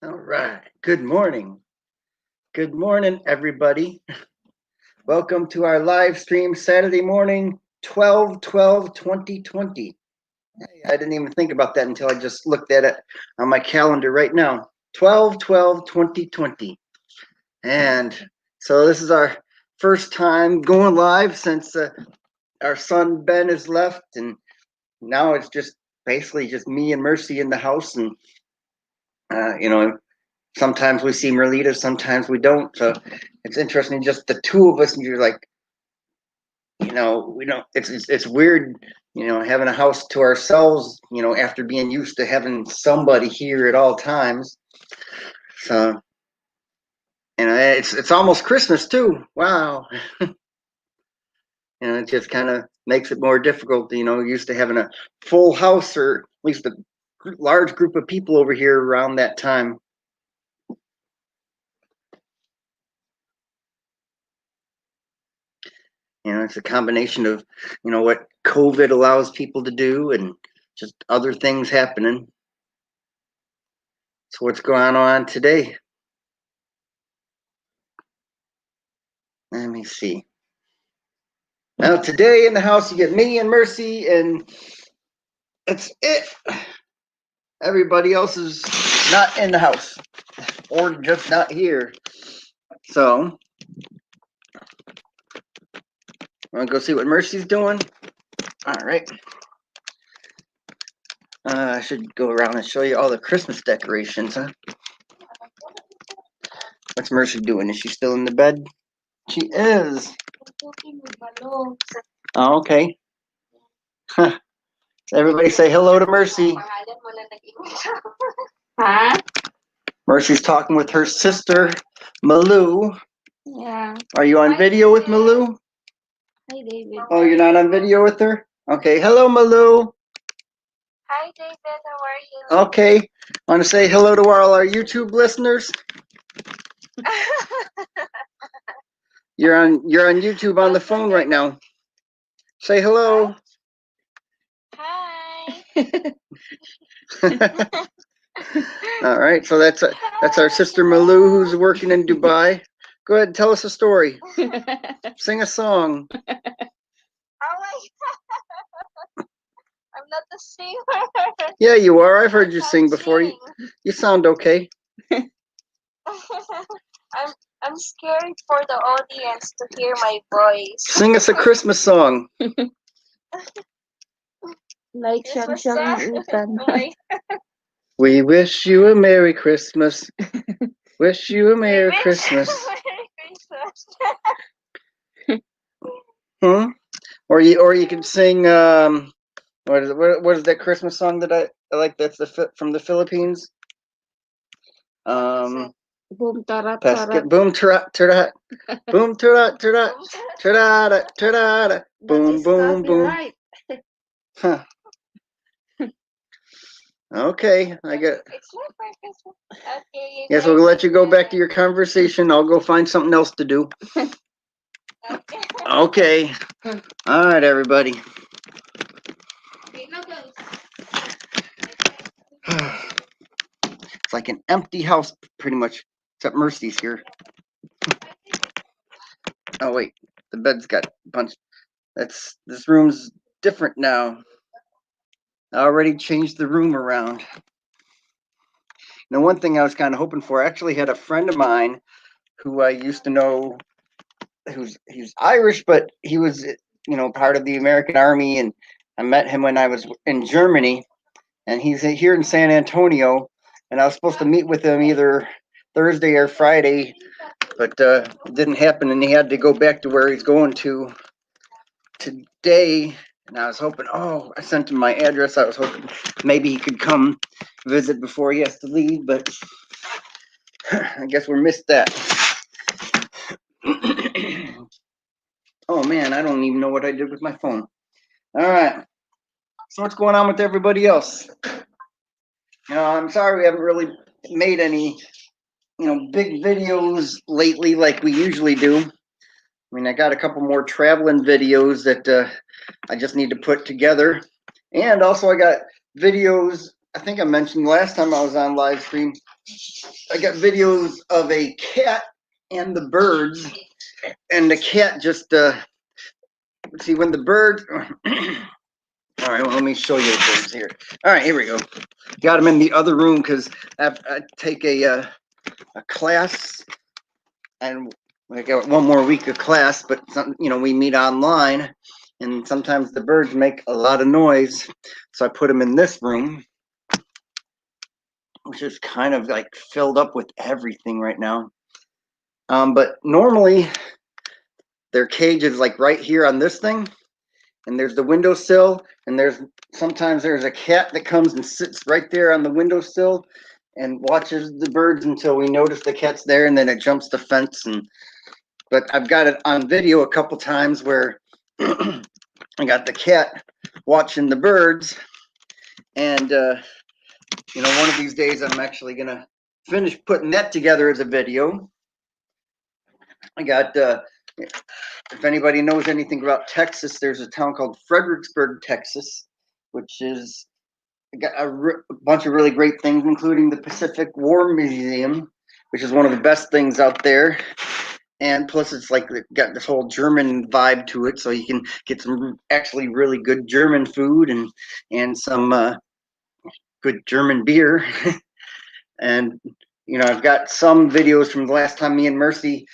All right. Good morning. Good morning, everybody. Welcome to our live stream Saturday morning, 12/12/2020. Hey, I didn't even think about that until I just looked at it on my calendar right now. 12/12/2020. And so this is our first time going live since our son Ben has left. And now it's just basically just me and Mercy in the house. And, sometimes we see Merlita, sometimes we don't. So it's interesting, just the two of us, and you're like, we don't. It's weird, having a house to ourselves. After being used to having somebody here at all times. So, it's almost Christmas too. Wow. It just kind of makes it more difficult. Used to having a full house, or at least a large group of people over here around that time. It's a combination of, what COVID allows people to do and just other things happening. So what's going on today? Let me see. Now today in the house, you get me and Mercy, and that's it. Everybody else is not in the house or just not here. So want to go see what Mercy's doing? All right. I should go around and show you all the Christmas decorations, huh? What's Mercy doing? Is she still in the bed? She is. Oh, okay. Huh. Everybody say hello to Mercy. Huh? Mercy's talking with her sister, Malou. Yeah. Are you on video with Malou? Hi, David. Oh, you're not on video with her? Okay. Hello, Malou. Hi, David. How are you? Okay. Want to say hello to all our YouTube listeners? You're on YouTube on the phone right now. Say hello. Hi. All right. So that's our sister Malou, who's working in Dubai. Go ahead and tell us a story. Sing a song. Oh my God. I'm not the singer. Yeah, you are. I've heard you sing before. You sound okay. I'm scared for the audience to hear my voice. Sing us a Christmas song. Like Shang Utan. We wish you a Merry Christmas. Wish you a Merry Christmas. Or you can sing what is that Christmas song that I like? That's from the Philippines. Boom tarat tarat. Boom tarat tarat. Boom tarat tarat. Tarat tarat. Boom boom boom. Huh. Okay, I get. Okay. Yes, we'll let you go back to your conversation. I'll go find something else to do. Okay. All right, everybody. It's like an empty house, pretty much, except Mercy's here. Oh wait, the bed's got a bunch. This room's different now. I already changed the room around. Now, one thing I was kind of hoping for, I actually had a friend of mine who I used to know, he's Irish, but he was, part of the American Army, and I met him when I was in Germany, and he's here in San Antonio, and I was supposed to meet with him either Thursday or Friday, but it didn't happen, and he had to go back to where he's going to today. And I was hoping, I sent him my address. I was hoping maybe he could come visit before he has to leave, but I guess we missed that. Oh man, I don't even know what I did with my phone. All right. So what's going on with everybody else? I'm sorry we haven't really made any, big videos lately like we usually do. I mean, I got a couple more traveling videos that I just need to put together. And also I got videos, I think I mentioned last time I was on live stream, I got videos of a cat and the birds, and the cat just see when the bird. All right, well, let me show you the birds here. All right, here we go. Got them in the other room because I take a class, and I got one more week of class, but we meet online, and sometimes the birds make a lot of noise, so I put them in this room, which is kind of like filled up with everything right now. But normally their cage is like right here on this thing, and there's the windowsill, and sometimes there's a cat that comes and sits right there on the windowsill and watches the birds until we notice the cat's there, and then it jumps the fence. But I've got it on video a couple times where I got the cat watching the birds, and one of these days I'm actually gonna finish putting that together as a video. I got if anybody knows anything about Texas, there's a town called Fredericksburg, Texas, which is got a bunch of really great things, including the Pacific War Museum, which is one of the best things out there. And plus, it's like got this whole German vibe to it, so you can get some actually really good German food and some good German beer. And I've got some videos from the last time me and Mercy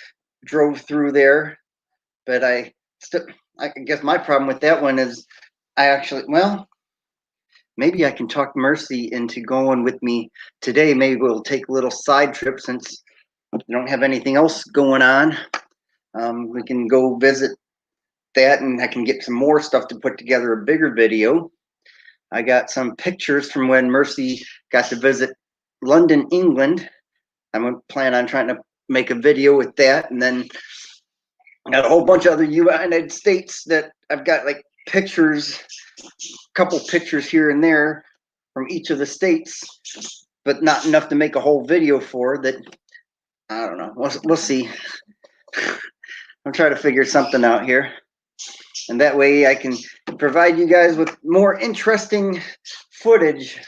drove through there, but I guess my problem with that one is maybe I can talk Mercy into going with me today. Maybe we'll take a little side trip since we don't have anything else going on. We can go visit that, and I can get some more stuff to put together a bigger video. I got some pictures from when Mercy got to visit London, England. I'm planning on trying to make a video with that, and then I got a whole bunch of other United States that I've got like pictures, couple pictures here and there from each of the states, but not enough to make a whole video for that. I don't know. We'll see. I'm trying to figure something out here. And that way I can provide you guys with more interesting footage.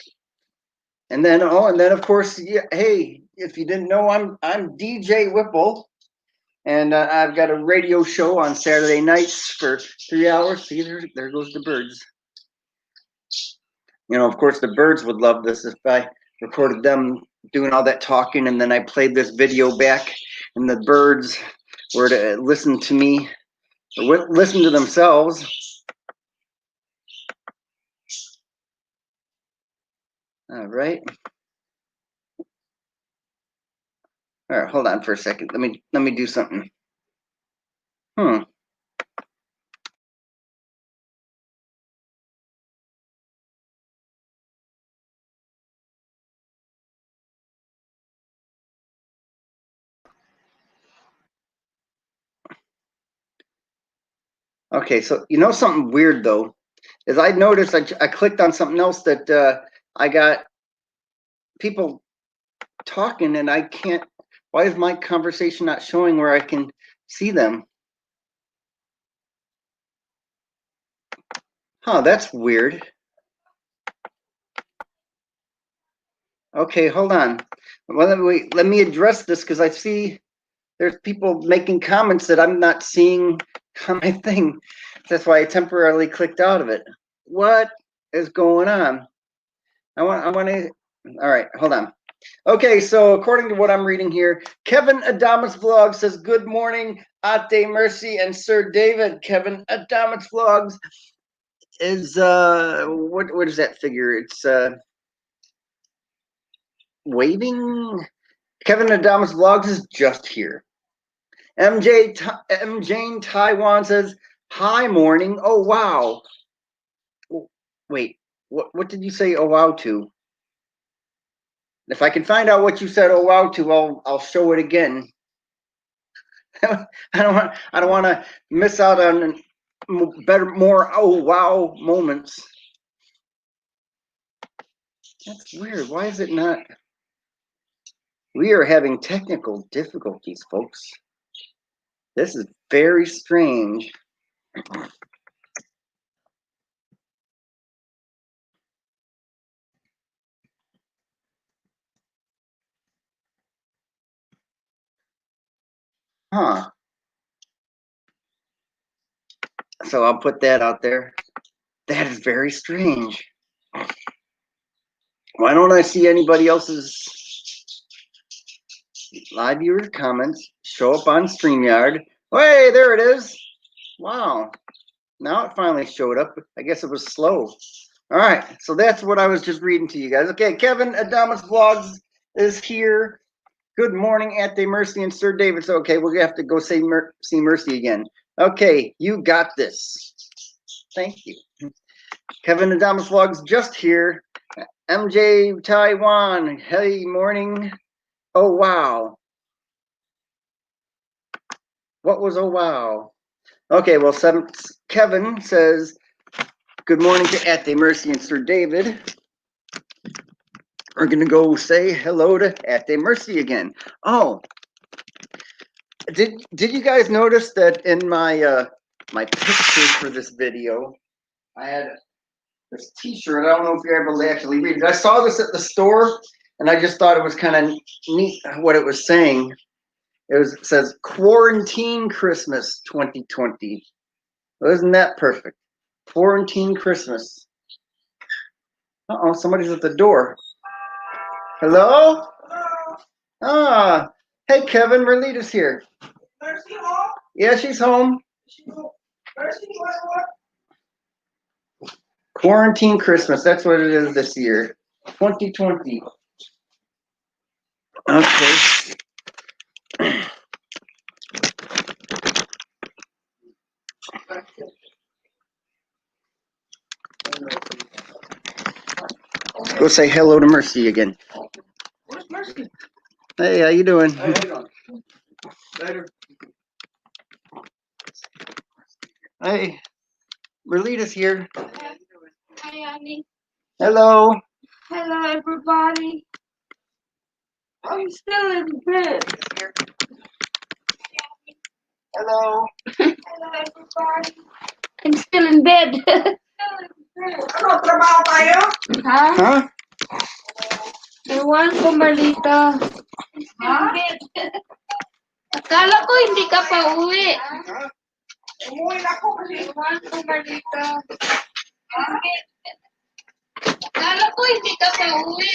And then of course, yeah, hey, if you didn't know, I'm DJ Whipple, and I've got a radio show on Saturday nights for 3 hours. See, there goes the birds. Of course, the birds would love this if I recorded them doing all that talking, and then I played this video back, and the birds were to listen to me, or listen to themselves. All right. All right, hold on for a second. Let me do something. Okay, so something weird though is I noticed I clicked on something else that I got people talking, and I can't. Why is my conversation not showing where I can see them? Huh, that's weird. Okay, hold on. Well, let me address this because I see there's people making comments that I'm not seeing on my thing. That's why I temporarily clicked out of it. What is going on? I want to. All right, hold on. Okay, so according to what I'm reading here, Kevin Adamas Vlog says, "Good morning, Ate Mercy and Sir David." Kevin Adamas Vlogs is what is that figure? It's waving. Kevin Adamas Vlogs is just here. MJ Taiwan says, "Hi, morning. Oh wow." Wait, what did you say? Oh wow to? If I can find out what you said oh wow to, I'll show it again. I don't want to miss out on more oh wow moments. That's weird. Why is it not? We are having technical difficulties, folks. This is very strange. Huh. So I'll put that out there. That is very strange. Why don't I see anybody else's live viewer comments show up on StreamYard? Hey, there it is. Wow. Now it finally showed up. I guess it was slow. All right. So that's what I was just reading to you guys. Okay. Kevin Adamas Vlogs is here. Good morning, Aunt Mercy and Sir David. So, okay, we're going to have to go see Mercy again. Okay. You got this. Thank you. Kevin Adamas Vlogs just here. MJ Taiwan. Hey, morning. Oh, wow. What was oh, wow? Okay, well, Kevin says, good morning to Ate Mercy and Sir David. We're going to go say hello to Ate Mercy again. Oh, did you guys notice that in my my picture for this video, I had this t-shirt. I don't know if you're able to actually read it. I saw this at the store, and I just thought it was kind of neat what it was saying. It says Quarantine Christmas 2020. Well, isn't that perfect? Quarantine Christmas. Uh-oh, somebody's at the door. Hello? Ah, hey Kevin, Merlita's here. Mercy home? Yeah, she's home. Mercy, what? Quarantine Christmas, that's what it is this year. 2020. Okay. Go say hello to Mercy again. Where's Mercy? Hey, how you doing? Hey, how you doing? Later. Hey, Merlita's here. Hi, Annie. Hello. Hello, everybody. I'm still in bed. Hello. Hello, everybody. I'm still in bed. Ano, trabaho tayo? Ha? Huh? Ewan ko, Marlita. Ha? Akala ko hindi ka pa uwi. Umuwi na ako kasi Ewan ko, Marlita. Akala ko hindi ka pa uwi.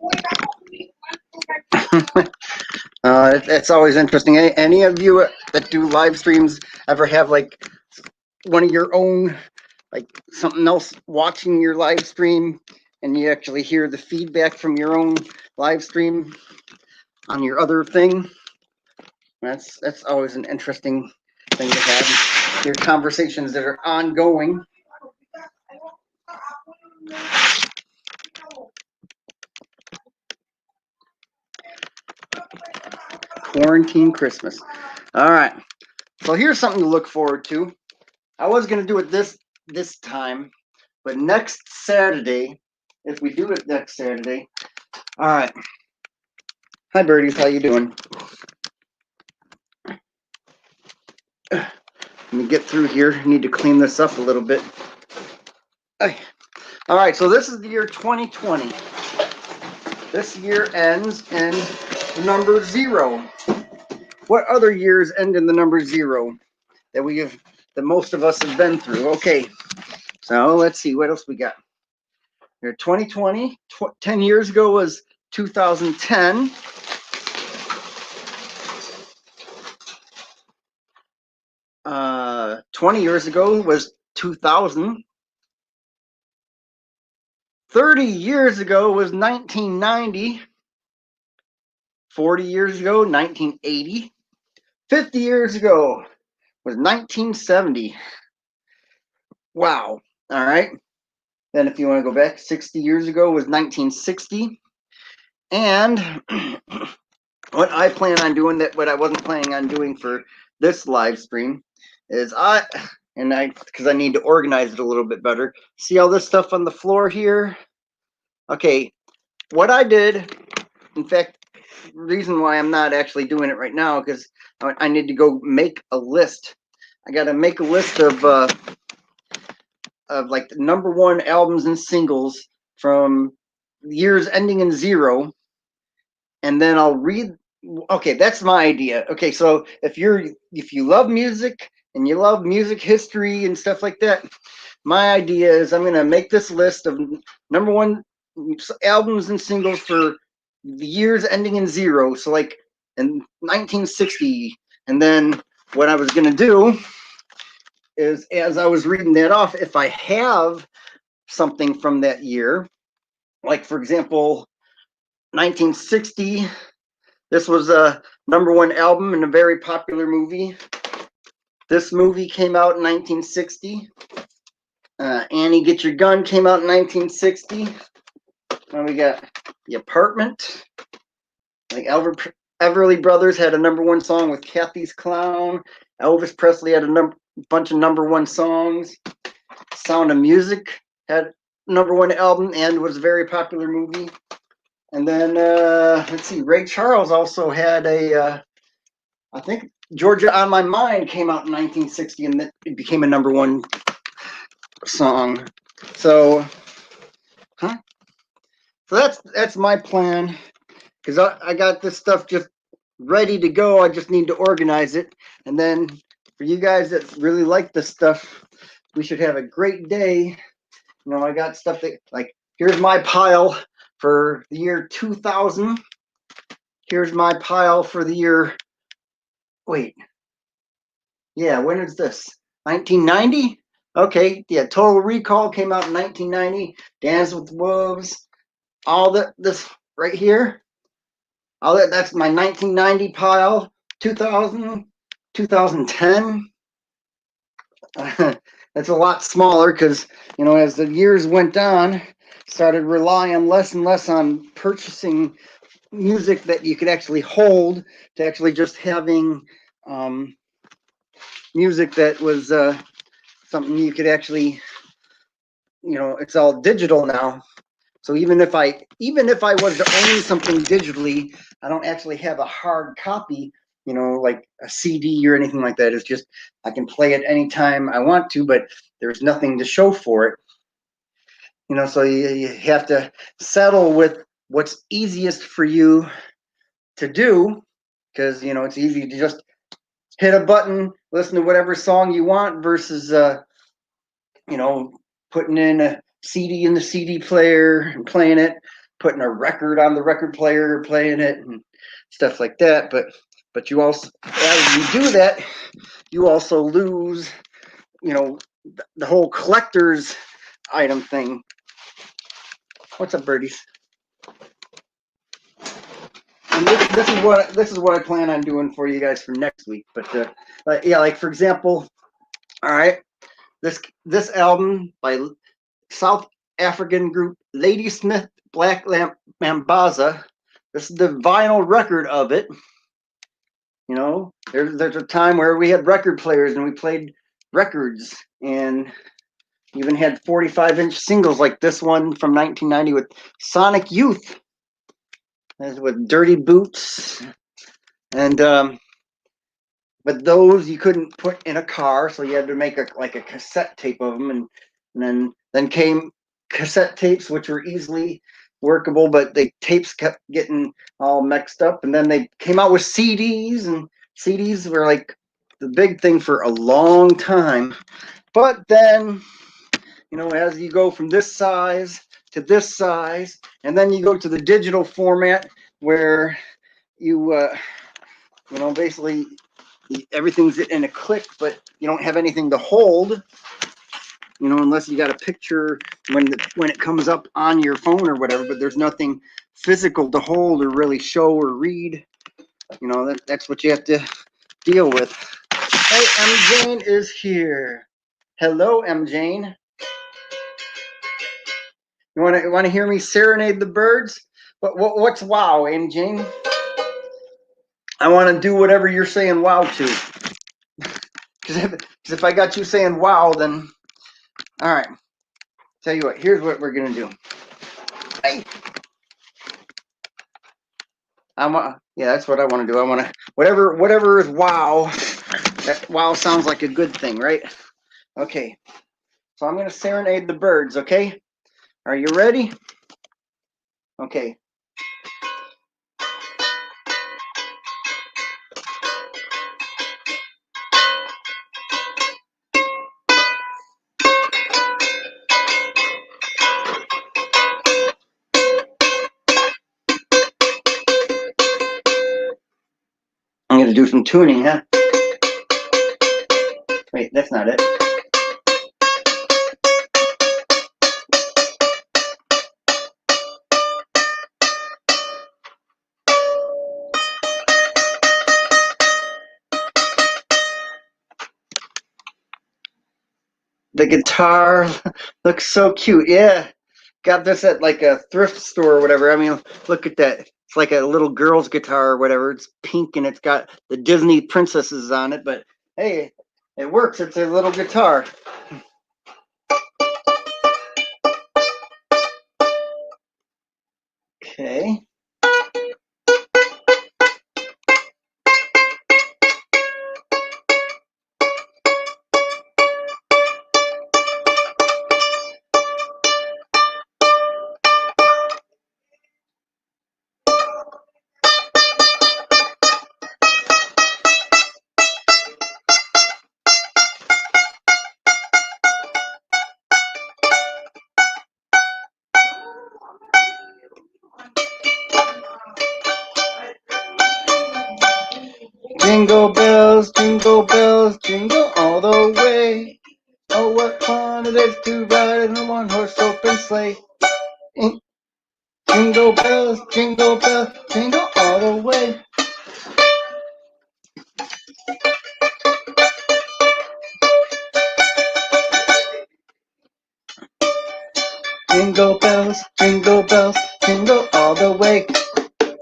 umuwi na ako. It's always interesting. Any of you that do live streams ever have like one of your own, like something else watching your live stream, and you actually hear the feedback from your own live stream on your other thing? That's always an interesting thing to have. Your conversations that are ongoing. Quarantine Christmas. All right. So here's something to look forward to. I was going to do it this time, but next Saturday, if we do it next Saturday. All right. Hi, birdies. How you doing? Let me get through here. I need to clean this up a little bit. All right. So this is the year 2020. This year ends in the number 0. What other years end in the number 0 that most of us have been through? Okay. So let's see what else we got. Here, 2020, 10 years ago was 2010. Uh, 20 years ago was 2000. 30 years ago was 1990. 40 years ago, 1980. 50 years ago was 1970. Wow. All right. Then if you want to go back, 60 years ago was 1960. And what I plan on doing, what I wasn't planning on doing for this live stream, is because I need to organize it a little bit better. See all this stuff on the floor here? Okay, what I did, in fact, the reason why I'm not actually doing it right now, because I need to go make a list. I got to make a list of like the #1 albums and singles from years ending in 0, and then I'll read okay, that's my idea. Okay, so if you love music and you love music history and stuff like that, my idea is I'm gonna make this list of number one albums and singles for the years ending in zero. So like in 1960, and then what I was gonna do is, as I was reading that off, if I have something from that year, like for example, 1960. This was a number one album in a very popular movie. This movie came out in 1960. Annie, Get Your Gun came out in 1960. Now we got The Apartment. Like Everly Brothers had a number one song with Kathy's Clown. Elvis Presley had a bunch of number one songs. Sound of Music had a number one album and was a very popular movie. And then let's see, Ray Charles also had I think Georgia on My Mind came out in 1960 and it became a number one song. So, So that's my plan, because I got this stuff just ready to go. I just need to organize it. And then for you guys that really like this stuff, we should have a great day. You know, I got stuff that, like, here's my pile for the year 2000. Here's my pile for the year, wait, yeah, when is this? 1990? Okay, yeah, Total Recall came out in 1990. Dance with Wolves, all this right here. All that's my 1990 pile. 2000, 2010. That's a lot smaller because, you know, as the years went on, started relying less and less on purchasing music that you could actually hold, to actually just having music that was something you could actually, you know, it's all digital now. So even if I was to own something digitally, I don't actually have a hard copy, you know, like a CD or anything like that. It's just I can play it anytime I want to, but there's nothing to show for it. You know, so you have to settle with what's easiest for you to do, because, you know, it's easy to just hit a button, listen to whatever song you want, versus you know, putting in a CD in the CD player and playing it, putting a record on the record player, playing it, and stuff like that. But you also, as you do that, you also lose, you know, the whole collector's item thing. What's up, birdies? And this is what I plan on doing for you guys for next week. But yeah, like for example, all right, this album by South African group Ladysmith Black Mambaza. This is the vinyl record of it. You know, there's a time where we had record players and we played records, and even had 45-inch singles like this one from 1990 with Sonic Youth, with Dirty Boots, and but those you couldn't put in a car, so you had to make a cassette tape of them, and then came cassette tapes, which were easily workable, but the tapes kept getting all mixed up, and then they came out with CDs, and CDs were like the big thing for a long time. But then, you know, as you go from this size to this size, and then you go to the digital format where you you know, basically everything's in a click, but you don't have anything to hold, you know, unless you got a picture when it comes up on your phone or whatever, but there's nothing physical to hold or really show or read. You know, that's what you have to deal with. Hey, M. Jane is here. Hello, M. Jane. You want to hear me serenade the birds? What's wow, M. Jane? I want to do whatever you're saying wow to. Because if I got you saying wow, then all right. Tell you what, here's what we're gonna do. Hey. Yeah, that's what I want to do. I want to whatever is wow. That wow sounds like a good thing, right? Okay. So I'm gonna serenade the birds. Okay. Are you ready? Okay. gonna do some tuning, huh? Wait, that's not it. The guitar looks so cute. Yeah. Got this at like a thrift store or whatever. I mean, look at that. It's like a little girl's guitar or whatever. It's pink and it's got the Disney princesses on it, but hey, it works. It's a little guitar. Okay. Jingle bells, jingle all the way. Oh, what fun it is to ride in a one-horse open sleigh. Jingle bells, jingle all the way. Jingle bells, jingle all the way.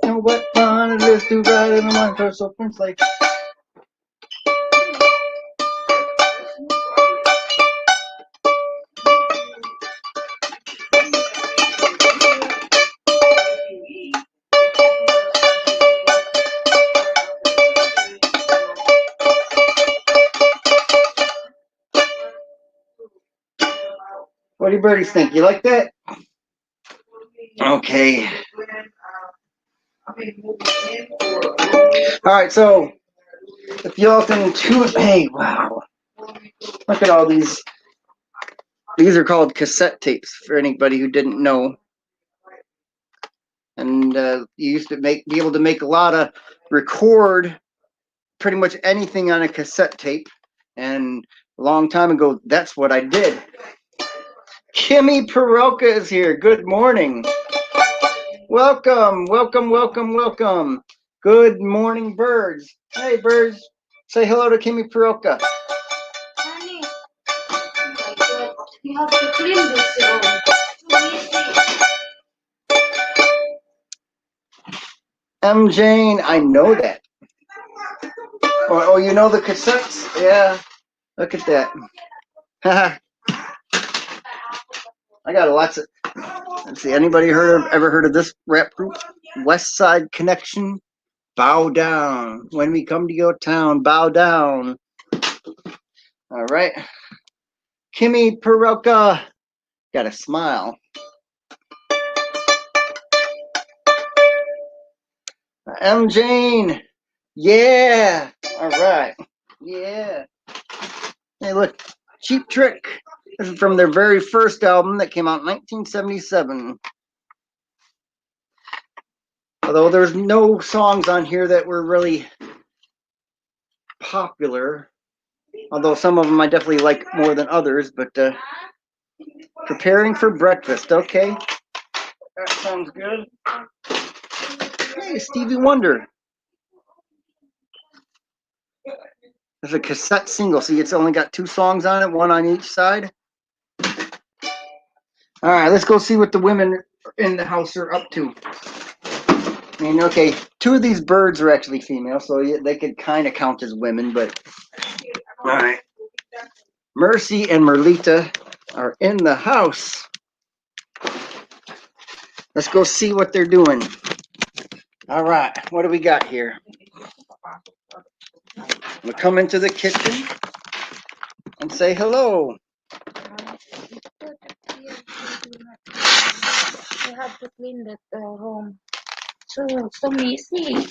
And what fun it is to ride in a one-horse open sleigh. What do you birdies think? You like that? Okay. All right, so if y'all can tune, hey, wow. Look at all these. These are called cassette tapes for anybody who didn't know. And you used to be able to make a lot of record pretty much anything on a cassette tape. And a long time ago, that's what I did. Kimmy Peroka is here. Good morning. Welcome, welcome, welcome, welcome. Good morning, birds. Hey, birds. Say hello to Kimmy Peroka. Honey, oh my God, you have to clean this room. Too easy. Jane, I know that. Oh, you know the cassettes? Yeah. Look at that. I got lots of. Let's see. Anybody ever heard of this rap group? West Side Connection. Bow down when we come to your town. Bow down. All right. Kimmy Peroka. Got a smile. Jane. Yeah. All right. Yeah. Hey, look. Cheap Trick. This is from their very first album that came out in 1977. Although there's no songs on here that were really popular. Although some of them I definitely like more than others. But Preparing for Breakfast. Okay. That sounds good. Hey, Stevie Wonder. There's a cassette single. See, it's only got 2 songs on it, 1 on each side. All right, let's go see what the women in the house are up to. I mean, okay, 2 of these birds are actually female, so they could kind of count as women, but all right. Mercy and Merlita are in the house. Let's go see what they're doing. All right, what do we got here? We'll come into the kitchen and say hello. You have to clean that room. So messy.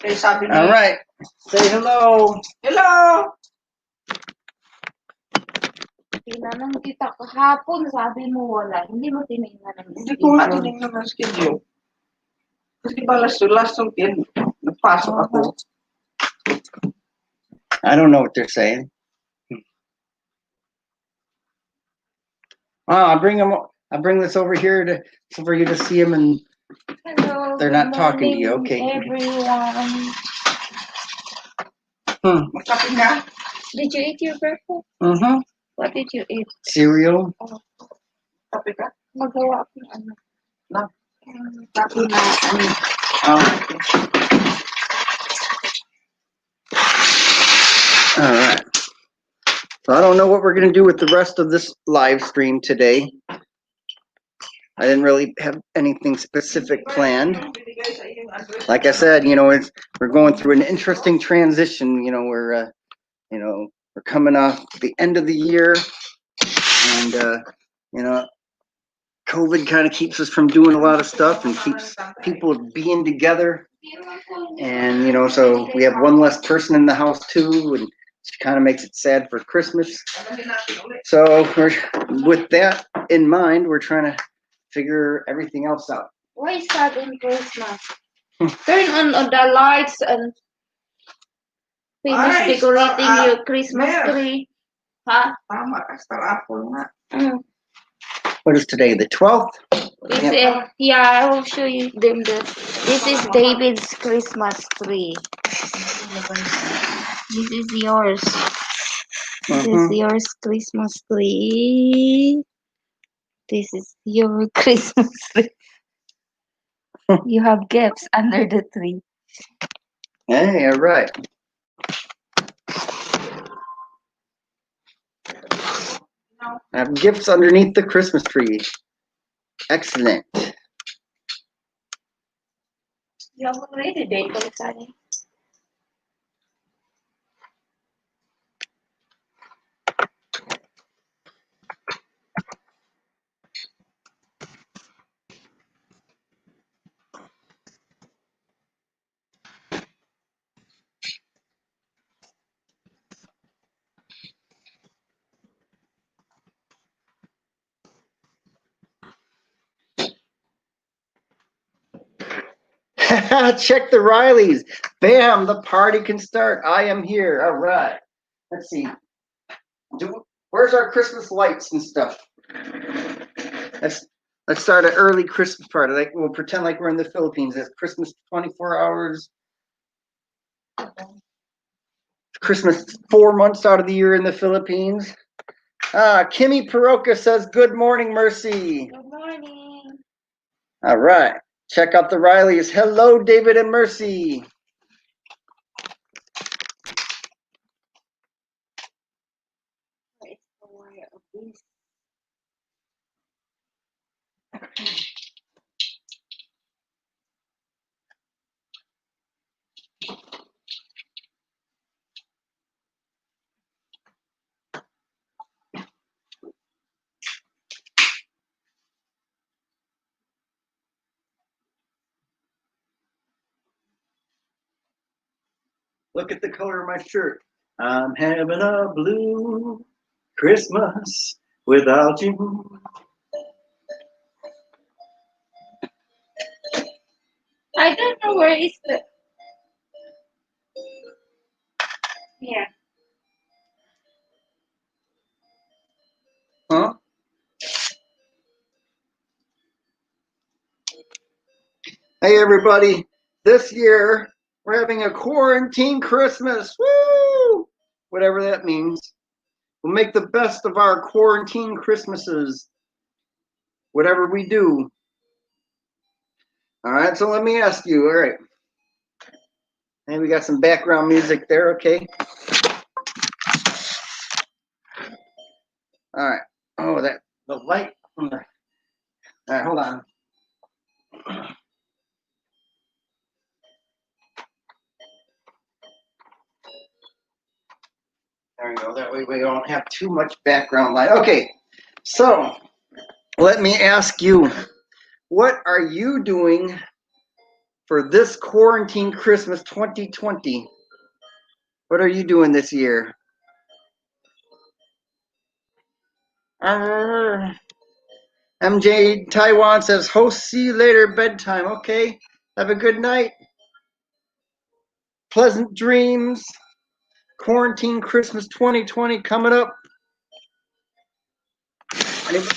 All right, say hello. Hello! Tinanong kita kahapon, sabi mo wala. Hindi mo tinignan ng Hindi ko nga tinignan ng schedule. Kasi ba last yung nagpasok ako. I don't know what they're saying. Oh, I'll bring this over here so for you to see them, and Hello. they're good not talking to you. morning, Okay. Everyone. Magkape na. Did you eat your breakfast? Mm-hmm. What did you eat? Cereal. Kape ka? Magawa ko ng ano. Na. Kape na ano. All right. So I don't know what we're going to do with the rest of this live stream today. I didn't really have anything specific planned. Like I said, we're going through an interesting transition. We're coming off the end of the year, and COVID kind of keeps us from doing a lot of stuff and keeps people being together. And so we have one less person in the house too, and it kind of makes it sad for Christmas. So with that in mind, we're trying to figure everything else out. Why is that in Christmas? Turn on the lights and finish Ay, decorating stop, your Christmas Mel. tree. Huh? Tama ka, star apple nga. What is today, the 12th? Yeah, I will show you them this is David's Christmas tree. This is yours. This is yours Christmas tree. This is your Christmas tree. You have gifts under the tree. Hey, all right. I have gifts underneath the Christmas tree. Excellent. You have already decorated. Check the Rileys. Bam, the party can start. I am here. All right. Let's see. Where's our Christmas lights and stuff? Let's start an early Christmas party. Like we'll pretend like we're in the Philippines. It's Christmas 24 hours. Christmas 4 months out of the year in the Philippines. Kimmy Paroka says, good morning, Mercy. Good morning. All right. Check out the Rileys. Hello, David and Mercy. What is the wire of this? Look at the color of my shirt. I'm having a blue Christmas without you. I don't know where is the. Yeah. Huh? Hey, everybody. This year, we're having a quarantine Christmas. Woo! Whatever that means. We'll make the best of our quarantine Christmases. Whatever we do. All right, so let me ask you. All right. Hey, we got some background music there, okay? All right. Oh, the light from the. All right, hold on. There we go. That way we don't have too much background light. Okay, so let me ask you, what are you doing for this quarantine Christmas 2020? What are you doing this year? MJ Taiwan says, host, see you later, bedtime. Okay, have a good night. Pleasant dreams. Quarantine Christmas 2020 coming up.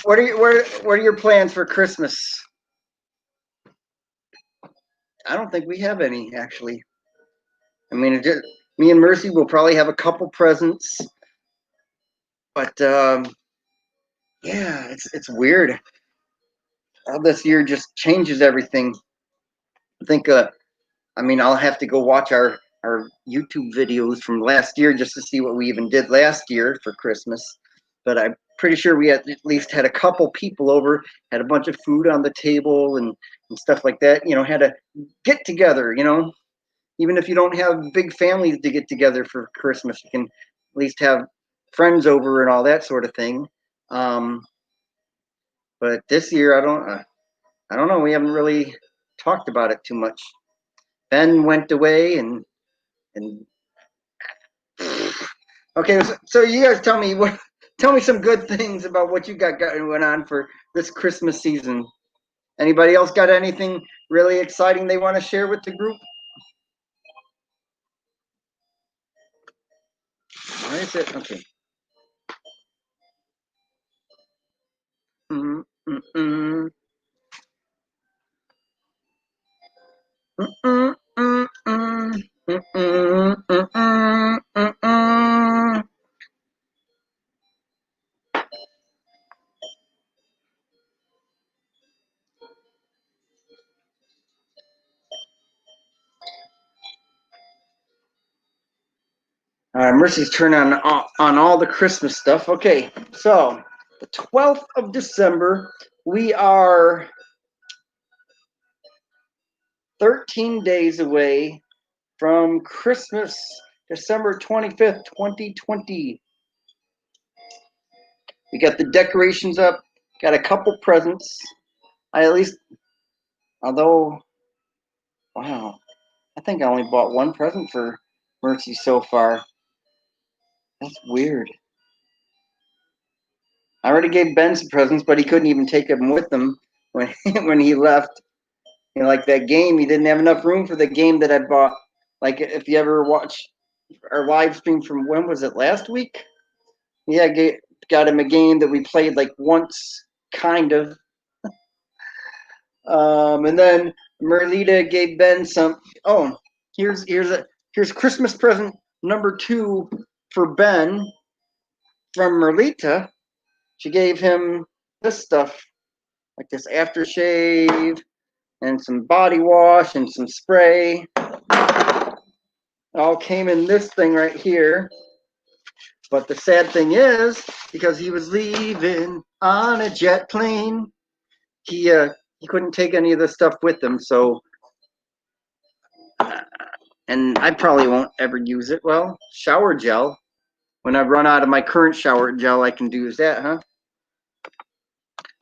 What are your plans for Christmas? I don't think we have any, actually. I mean, me and Mercy will probably have a couple presents, but yeah, it's weird how this year just changes everything. I think I mean, I'll have to go watch our YouTube videos from last year just to see what we even did last year for Christmas. But I'm pretty sure we at least had a couple people over, had a bunch of food on the table and stuff like that. You know, had a get together. You know, even if you don't have big families to get together for Christmas, you can at least have friends over and all that sort of thing. But this year, I don't know. We haven't really talked about it too much. Ben went away, and okay. So you guys tell me some good things about what you got going on for this Christmas season. Anybody else got anything really exciting they want to share with the group? Where is it? Okay. Mm, mm, mm. Mm, mm, mm, mm. Mm, mm, mm, mm, mm, mm. Mercy's turn on all the Christmas stuff. Okay, so the 12th of December, we are 13 days away from Christmas, December 25th, 2020. We got the decorations up, got a couple presents. Although, wow, I think I only bought one present for Mercy so far. That's weird. I already gave Ben some presents, but he couldn't even take them with him when when he left. You know, like that game, he didn't have enough room for the game that I bought. Like if you ever watch our live stream from when was it, last week? Yeah, got him a game that we played like once, kind of. And then Merlita gave Ben some. Oh, here's Christmas present number 2 for Ben from Merlita. She gave him this stuff, like this aftershave and some body wash and some spray. It all came in this thing right here. But the sad thing is, because he was leaving on a jet plane, he couldn't take any of the stuff with him. So, and I probably won't ever use it. Well, shower gel. When I run out of my current shower gel, I can use that, huh?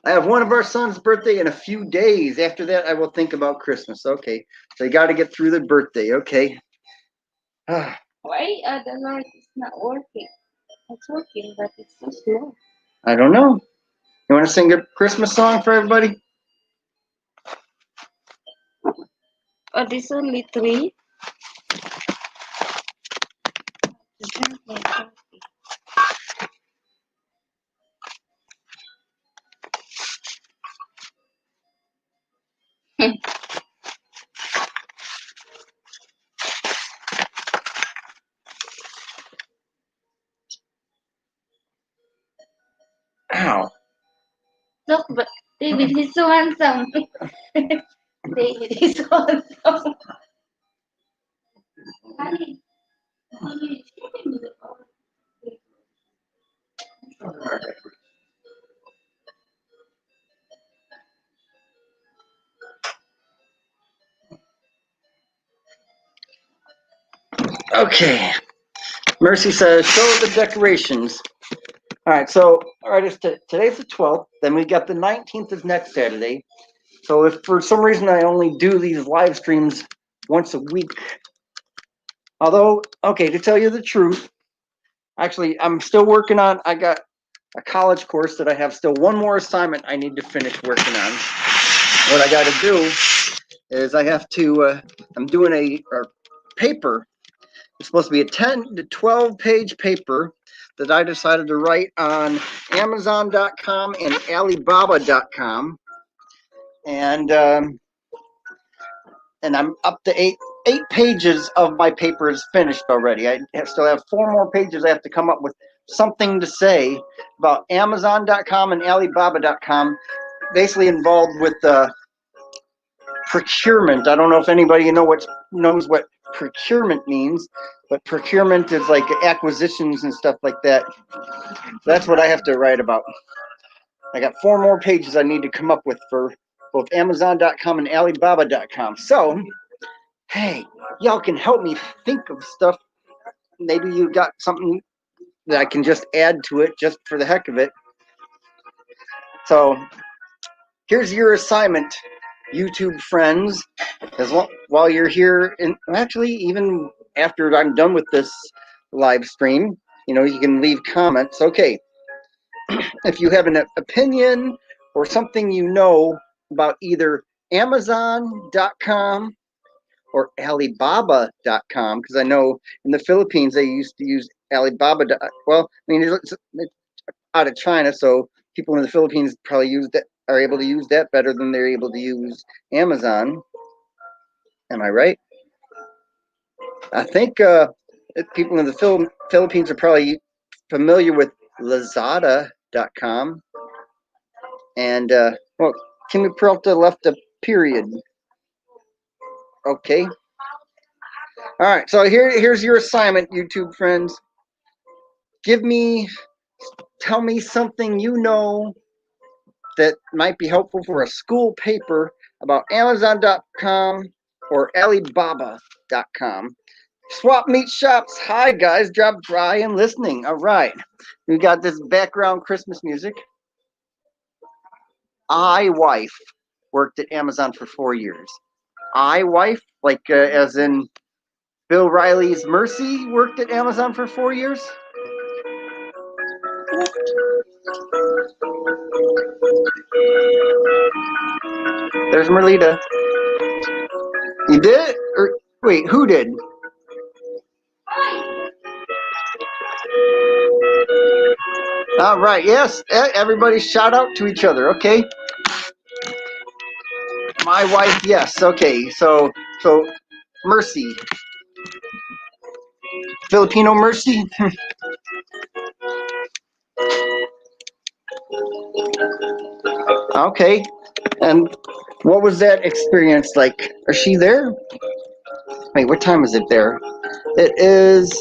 I have one of our son's birthday in a few days. After that, I will think about Christmas. Okay, so you got to get through the birthday. Okay. Why the light is not working? It's working, but it's so slow. I don't know. You want to sing a Christmas song for everybody? Oh, this only 3. Ow. Look, but David, he's so handsome. David, he's so handsome. Honey. Okay. Mercy says, show the decorations. All right, so today's the 12th. Then we got the 19th is next Saturday. So if for some reason I only do these live streams once a week, although, okay, to tell you the truth, actually, I'm still working on, I got a college course that I have still one more assignment I need to finish working on. What I got to do is I have to, I'm doing a paper, It's supposed to be a 10 to 12 page paper that I decided to write on Amazon.com and Alibaba.com. And I'm up to eight pages of my papers finished already. I still have 4 more pages. I have to come up with something to say about Amazon.com and Alibaba.com, basically involved with procurement. I don't know if anybody knows what procurement means, but procurement is like acquisitions and stuff like that. That's what I have to write about. I got 4 more pages I need to come up with for both Amazon.com and Alibaba.com. So, hey, y'all can help me think of stuff. Maybe you got something that I can just add to it just for the heck of it. So, here's your assignment, YouTube friends. While you're here, and actually, even after I'm done with this live stream, you can leave comments. Okay, if you have an opinion or something about either Amazon.com or Alibaba.com, because I know in the Philippines they used to use Alibaba. Well, I mean, it's out of China, so people in the Philippines probably are able to use that better than they're able to use Amazon. Am I right? I think people in the Philippines are probably familiar with Lazada.com. And, well, Kimmy Peralta left a period. Okay. All right, so here's your assignment, YouTube friends. Tell me something that might be helpful for a school paper about Amazon.com or Alibaba.com. Swap meet shops. Hi, guys. Drop by and listening. All right. We got this background Christmas music. Wife worked at Amazon for 4 years. Wife, like as in Bill Riley's Mercy, worked at Amazon for 4 years. There's Merlita. You did? Or wait, who did? All right, yes. Everybody shout out to each other, okay? My wife, yes. Okay, so Mercy. Filipino Mercy. Okay. And what was that experience like? Is she there? Wait, what time is it there? It is,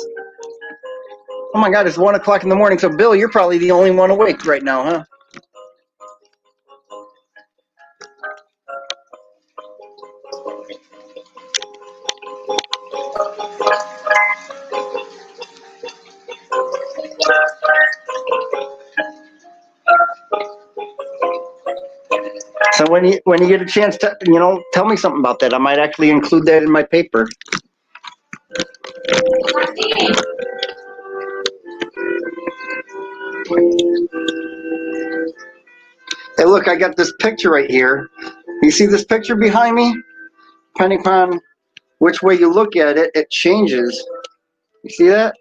oh my God, it's 1 o'clock in the morning. So Bill, you're probably the only one awake right now, huh? So when you get a chance to, tell me something about that. I might actually include that in my paper. Hey, look, I got this picture right here. You see this picture behind me? Depending upon which way you look at it, it changes. You see that?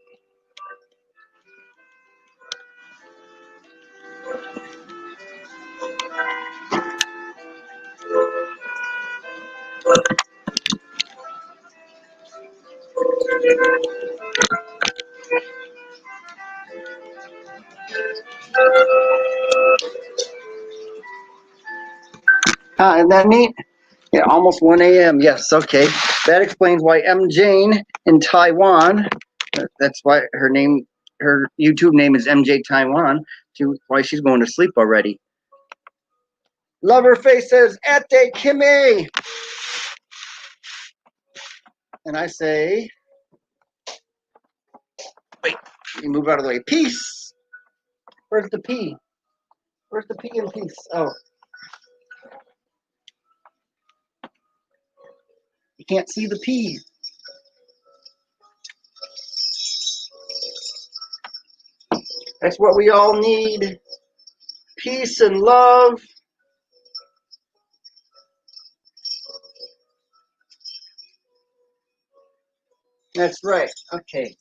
Isn't that neat? Yeah, almost 1 a.m. Yes, okay. That explains why M. Jane in Taiwan, that's why her YouTube name is MJ Taiwan, why she's going to sleep already. Loverface says, Ate Kimmy! And I say, wait, you move out of the way. Peace! Where's the P? Where's the P in peace? Oh. You can't see the P. That's what we all need. Peace and love. That's right. Okay.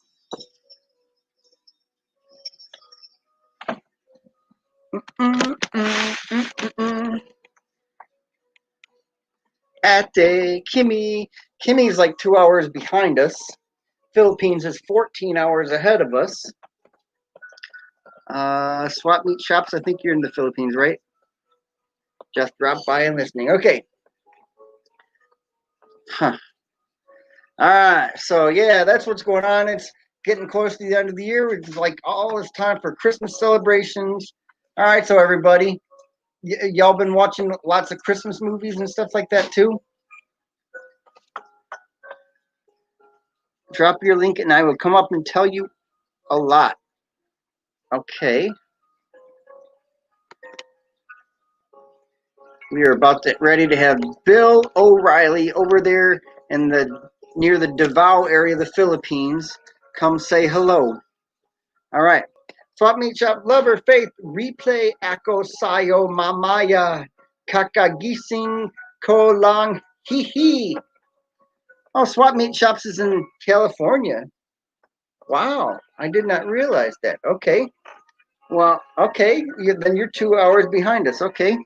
Ate, Kimmy. Kimmy's like 2 hours behind us. Philippines is 14 hours ahead of us. Swap meet shops. I think you're in the Philippines, right? Just drop by and listening. Okay. Huh. All right. So yeah, that's what's going on. It's getting close to the end of the year. It's like all this time for Christmas celebrations. All right. So everybody, y'all been watching lots of Christmas movies and stuff like that too? Drop your link and I will come up and tell you a lot. Okay. We are about to ready to have Bill O'Reilly over there in the near the Davao area of the Philippines come say hello. All right. Swap meet shop lover faith replay ako sayo mamaya kakagising ko lang hihi. Oh, swap meet shops is in California. Wow, I did not realize that. Okay. Well, okay, then you're 2 hours behind us. Okay.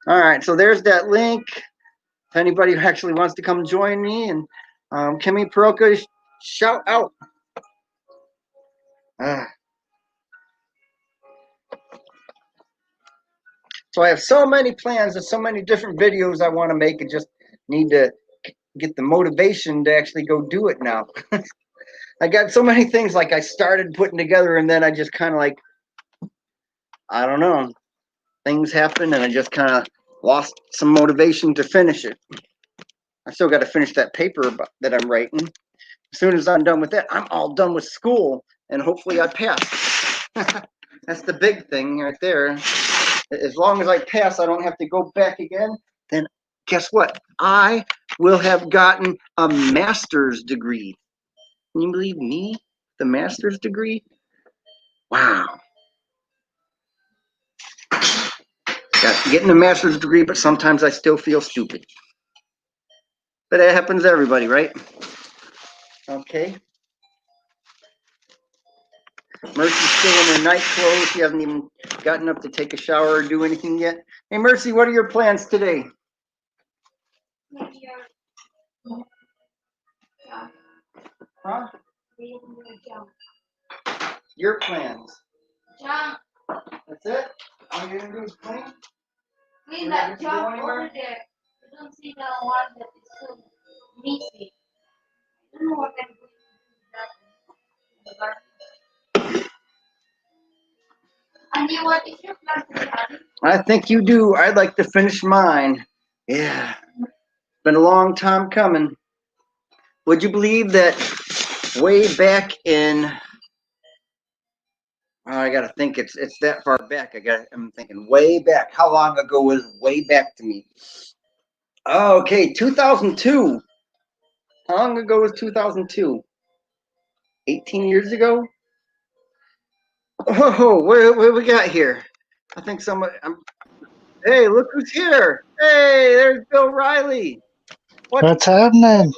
All right, so there's that link. If anybody actually wants to come join me, and Kimmy Paroka, shout out. So I have so many plans and so many different videos I want to make, and just need to get the motivation to actually go do it now. I got so many things like I started putting together, and then I just kind of like, I don't know, things happen, and I just kind of lost some motivation to finish it. I still got to finish that paper that I'm writing. As soon as I'm done with that, I'm all done with school, and hopefully I pass. That's the big thing right there. As long as I pass, I don't have to go back again. Then guess what? I will have gotten a master's degree. Can you believe me? The master's degree? Wow. Getting a master's degree, but sometimes I still feel stupid. But that happens to everybody, right? Okay. Mercy's still in her night clothes. She hasn't even gotten up to take a shower or do anything yet. Hey, Mercy, what are your plans today? Huh? Your plans. That's it? All you're gonna do is clean? Clean We're not that gonna go junk anywhere? over there. You don't see the one that is so messy. I don't know what I'm doing with that. And you, what is your plan today, Abby? I think you do. I'd like to finish mine. Yeah. Been a long time coming. Would you believe that way back in I gotta think it's that far back. I'm thinking way back. How long ago was way back to me? Oh, okay, 2002. How long ago was 2002? 18 years ago? Oh, what we got here? I think somebody. Hey, look who's here! Hey, there's Bill Riley. What's happening?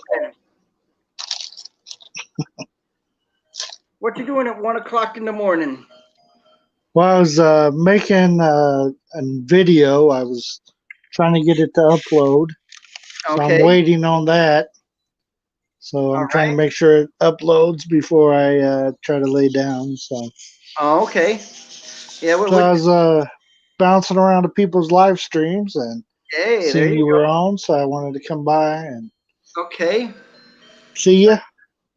What you doing at 1 o'clock in the morning? Well, I was making a video. I was trying to get it to upload. So I'm Okay. waiting on that. So I'm All trying to right. make sure it uploads before I try to lay down. So, Oh, okay. Yeah. so I was bouncing around to people's live streams and Hey, there seeing you you were go. on. So I wanted to come by and Okay. see you.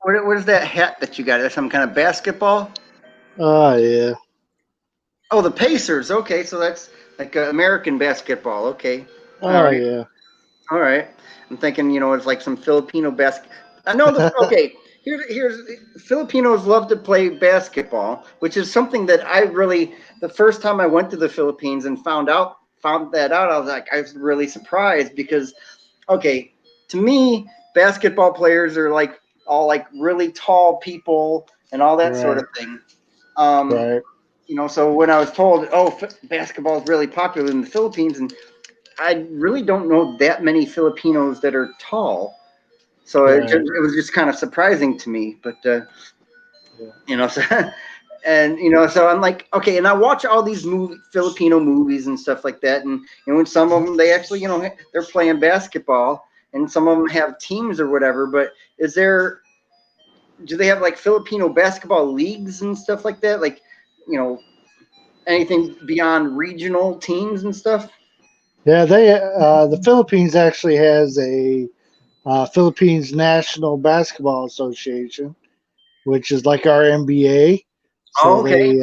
What is that hat that you got? Is that some kind of basketball? Oh, yeah. Oh, the Pacers. Okay, so that's like American basketball. Okay. All Oh, right. yeah. All right. I'm thinking, it's like some Filipino basket. I know the okay. Here's Filipinos love to play basketball, which is something that I really the first time I went to the Philippines and found that out, I was like, I was really surprised because okay, to me, basketball players are like all like really tall people and all that sort Right. of thing. Um, Right. so when I was told, oh, basketball is really popular in the Philippines, and I really don't know that many Filipinos that are tall. So Right. it was just kind of surprising to me. But you know, so, and so I'm like, okay, and I watch all these Filipino movies and stuff like that, and when some of them they actually they're playing basketball, and some of them have teams or whatever. But do they have like Filipino basketball leagues and stuff like that? Like, anything beyond regional teams and stuff? Yeah, the Philippines actually has a Philippines National Basketball Association, which is like our NBA. Oh, So okay.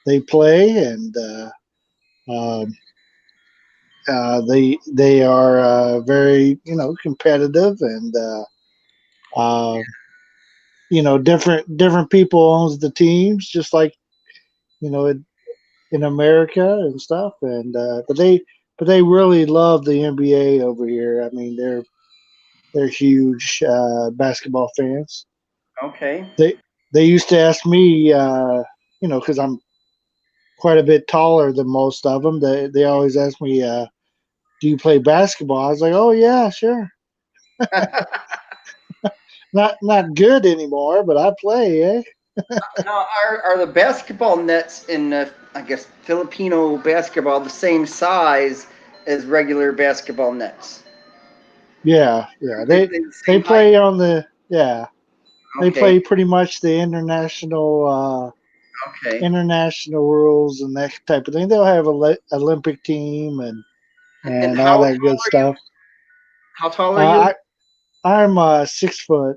they play, and um, they are very competitive, and uh, different people owns the teams, just like you know in America and stuff. And but they really love the NBA over here. I mean, they're huge basketball fans. Okay. They used to ask me, because I'm quite a bit taller than most of them. They always ask me, "Do you play basketball?" I was like, "Oh yeah, sure." Not good anymore, but I play. Eh? Now, are the basketball nets in I guess Filipino basketball the same size as regular basketball nets? Yeah, yeah. They the They same height? play on the yeah. They Okay. play pretty much the Okay. international rules and that type of thing. They'll have a Olympic team and And all how that tall good are you? stuff. How tall are you? Uh, I'm 6 foot.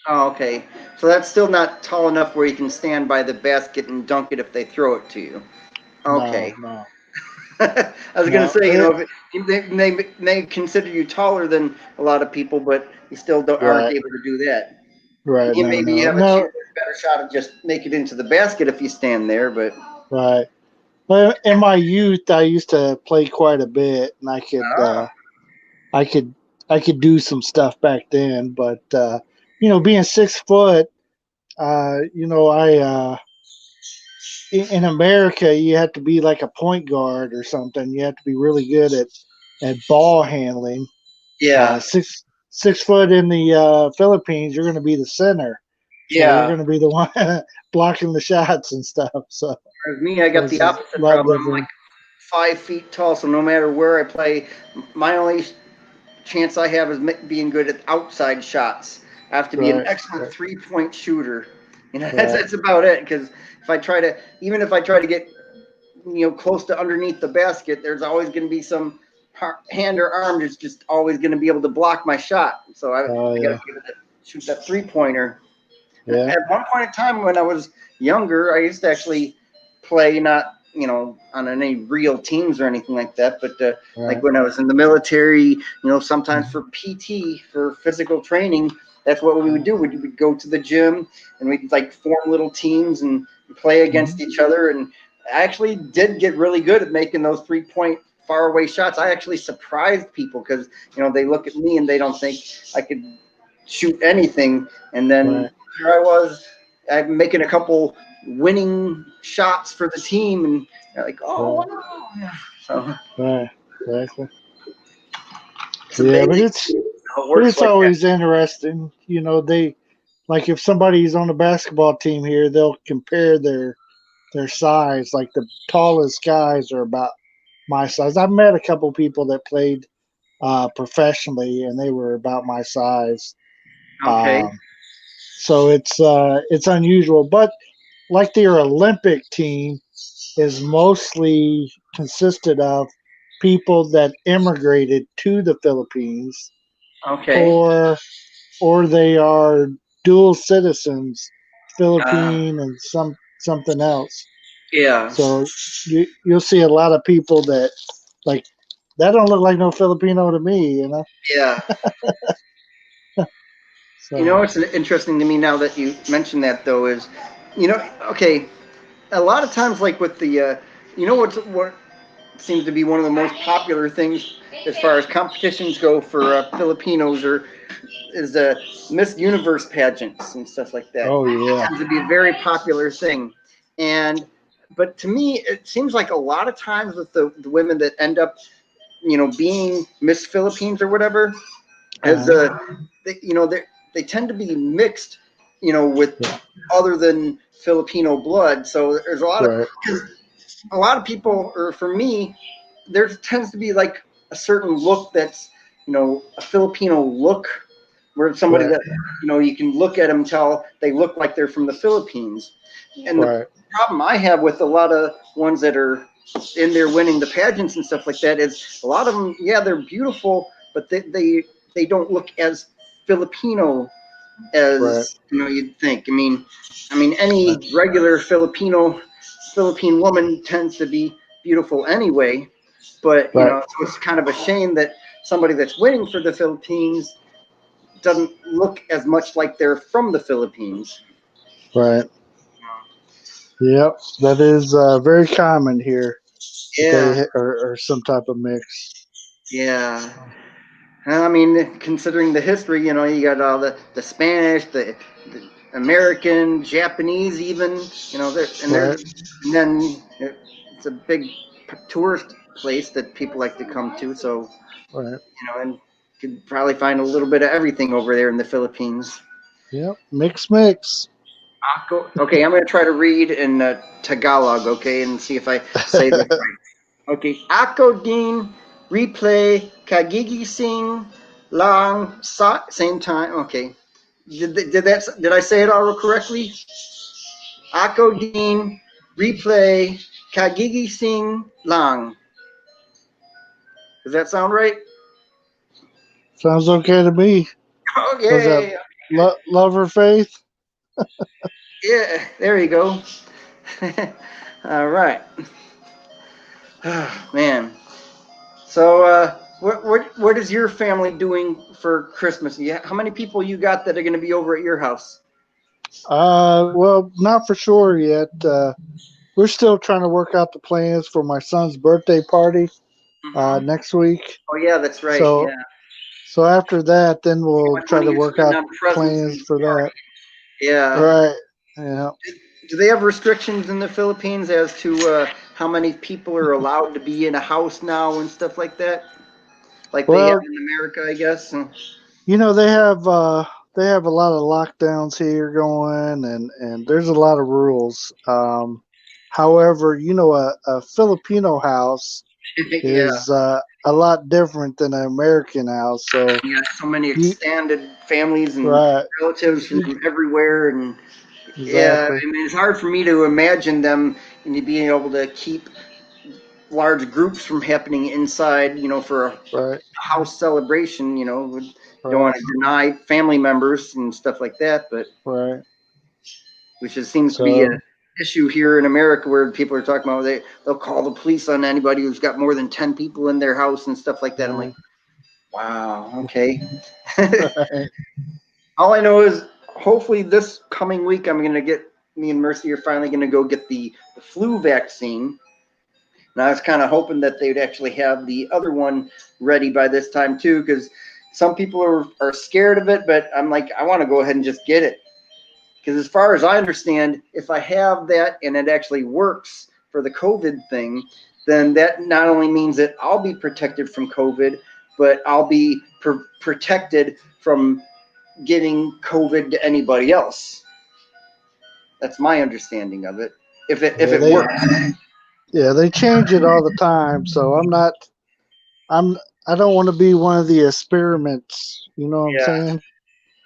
Oh, okay. So that's still not tall enough where you can stand by the basket and dunk it if they throw it to you. Okay. No, no, I was gonna no. say, they consider you taller than a lot of people, but you still aren't Right, able to do that. right. No, Maybe you no, have a no. better shot of just make it into the basket if you stand there, but Right. Well, in my youth, I used to play quite a bit, and ah, I could, I could do some stuff back then. But being 6 foot, I in America, you have to be like a point guard or something. You have to be really good at ball handling. yeah, 6 foot in the Philippines, you're going to be the center, so you're yeah. going to be the one blocking the shots and stuff. Whereas me, I So got it's the a opposite lot problem. I'm like different. 5 feet tall, so no matter where I play, my only chance I have is being good at outside shots. I have to be an Right, excellent right, 3-point shooter. right, That's about it. Because even if I try to get close to underneath the basket, there's always going to be some hand or arm that's just always going to be able to block my shot. So I oh got to yeah, be able to shoot that 3-pointer. yeah, At one point in time when I was younger, I used to actually play, not on any real teams or anything like that, but like right, when I was in the military, sometimes mhm, for PT, for physical training, that's what we would yeah, do. We would go to the gym and we'd like form little teams and play against mhm, each other. And I actually did get really good at making those 3-point far away shots. I actually surprised people because they look at me and they don't think I could shoot anything. And then right, here I was, I'm making a couple winning shots for the team, and they're like, "Oh right, wow!" Yeah. So right, exactly. it's Yeah, but amazing it's how it but works it's like that. always interesting. They like if somebody's on a basketball team here, they'll compare their size. Like the tallest guys are about my size. I've met a couple people that played professionally, and they were about my size. Okay. Um, so it's unusual, but like their Olympic team is mostly consisted of people that immigrated to the Philippines, Okay. or they are dual citizens, Uh, Philippine and something else. yeah. So you'll see a lot of people that like that don't look like no Filipino to me. Yeah. So What's interesting to me now that you mentioned that though is, okay, a lot of times like with the, what seems to be one of the most popular things as far as competitions go for Filipinos or is Miss Universe pageants and stuff like that. oh yeah, Tends to be a very popular thing, and but to me, it seems like a lot of times with the women that end up, being Miss Philippines or whatever, as they tend to be mixed, with Yeah. other than Filipino blood. So there's Right. a lot of people, or for me, there tends to be like a certain look that's, a Filipino look, where somebody Right. that, you can look at them, tell they look like they're from the Philippines. And the Right. problem I have with a lot of ones that are in there winning the pageants and stuff like that is a lot of them, yeah, they're beautiful, but they don't look as Filipino Right. as you'd think. I mean, any Right. regular Philippine woman tends to be beautiful anyway. But Right. so it's kind of a shame that somebody that's winning for the Philippines doesn't look as much like they're from the Philippines. Right. Yep. That is very common here. Yeah, They are some type of mix. yeah. I mean, considering the history, you got all the Spanish, the American, Japanese, even, Right. and then it's a big tourist place that people like to come to. So, Right. and you could probably find a little bit of everything over there in the Philippines. Yep. Mix. Okay, I'm going to try to read in Tagalog, okay, and see if I say this right. Okay, ako din replay kagigising lang sa same time. Okay, did I say it all correctly? Ako din replay kagigising lang. Does that sound right? Sounds okay to me. Was that Okay, love or faith? yeah, there you go. All right. Man. So, what is your family doing for Christmas? Yeah, how many people you got that are going to be over at your house? Well, not for sure yet. We're still trying to work out the plans for my son's birthday party Hmm. next week. Oh yeah, that's right. So, Yeah, so after that, then how we'll much try money to you work spend out on presents plans and for that. yeah. Right. Yeah. Do they have restrictions in the Philippines as to how many people are allowed to be in a house now and stuff like that? Like they have Well, in America, I guess. they have a lot of lockdowns here going, and there's a lot of rules. However, a Filipino house Yeah, is a lot different than an American house. So you got so many you extended families and right, relatives from you, everywhere, and yeah, exactly I mean, it's hard for me to imagine them and being able to keep large groups from happening inside, for a right, house celebration. We don't want right, to deny family members and stuff like that, but right. which just seems to be an So issue here in America where people are talking about they'll call the police on anybody who's got more than 10 people in their house and stuff like that. I'm like, right, wow, okay. right, All I know is hopefully this coming week I'm gonna get me and Mercy are finally gonna go get the flu vaccine. And I was kind of hoping that they'd actually have the other one ready by this time too, because some people are scared of it, but I'm like, I want to go ahead and just get it. Because as far as I understand, if I have that and it actually works for the COVID thing, then that not only means that I'll be protected from COVID, but I'll be protected from giving COVID to anybody else. That's my understanding of it. If yeah, it they works. they change it all the time. So I'm I don't want to be one of the experiments. You know what I'm Yeah. saying?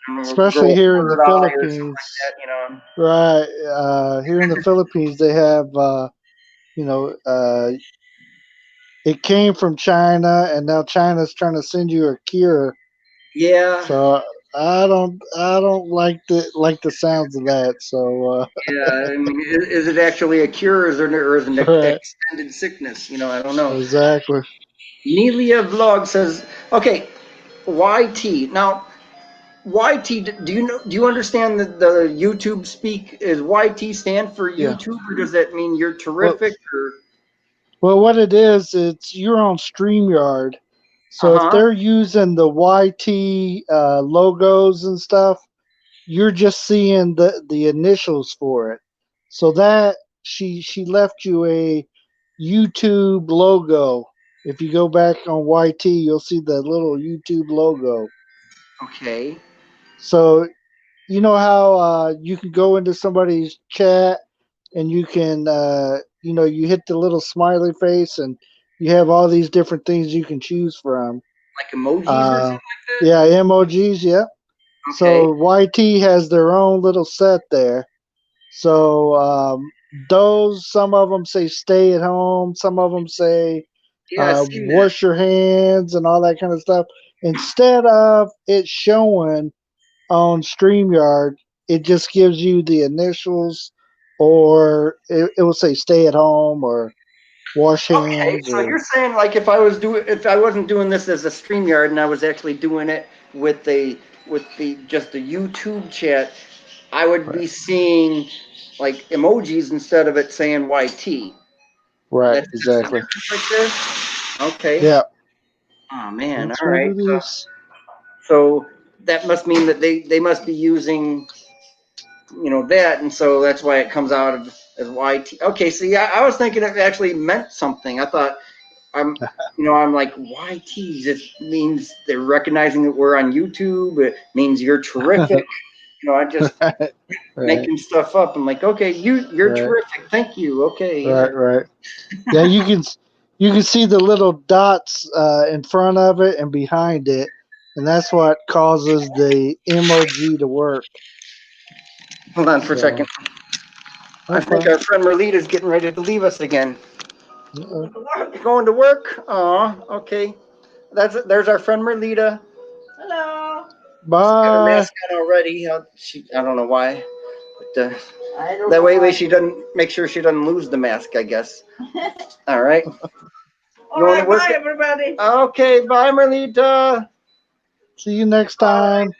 I'm gonna Especially grow a here in the third eye or something like Philippines. that. Right. Here in the Philippines, they have, you know, it came from China, and now China's trying to send you a cure. Yeah, So I don't like the sounds of that. So, yeah. I mean, is it actually a cure, or is it an right, extended sickness? I don't know. exactly. Nelia Vlog says, okay, YT. Now, YT, do you know? Do you understand the YouTube speak? Is YT stand for Yeah. YouTube, or does that mean you're Well, terrific? Or what it is, it's you're on StreamYard. uh So if huh. they're using the YT logos and stuff, you're just seeing the initials for it. So that she left you a YouTube logo. If you go back on YT, you'll see the little YouTube logo. Okay. So you know how you can go into somebody's chat and you can you hit the little smiley face and you have all these different things you can choose from. Like emojis or Uh, something like yeah, emojis. Yeah. that? Okay. So YT has their own little set there. So those, some of them say stay at home, some of them say Yeah, I've seen that. wash your hands and all that kind of stuff. Instead of it showing on StreamYard, it just gives you the initials, or it will say stay at home or wash Okay, hands so or you're saying like if I wasn't doing this as a StreamYard and I was actually doing it with the just the YouTube chat, I would be seeing like emojis instead of it saying YT. right, That's just the exactly. difference right there. Okay. Yeah, Oh man. that's All what right. it is. So that must mean that they must be using that, and so that's why it comes out as YT. Okay. So yeah, I was thinking it actually meant something. I thought I'm like YT just means they're recognizing that we're on YouTube. It means you're terrific. I just Right, right, making stuff up. I'm like, okay, you're right, terrific. Thank you. Okay, yeah. right, right. Yeah, you can see the little dots in front of it and behind it, and that's what causes the emoji to work. Hold on for a second. So I no think problem. our friend Merlita is getting ready to leave us again. Uh-uh. Going to work? Aw, okay. There's our friend Merlita. Hello. She's got her Bye. mask on already. I don't know why, but I don't that know way why. she doesn't make sure she doesn't lose the mask. I guess. All right. All Going to right, work? bye everybody. Okay. Bye, Merlita. See you next All right. time.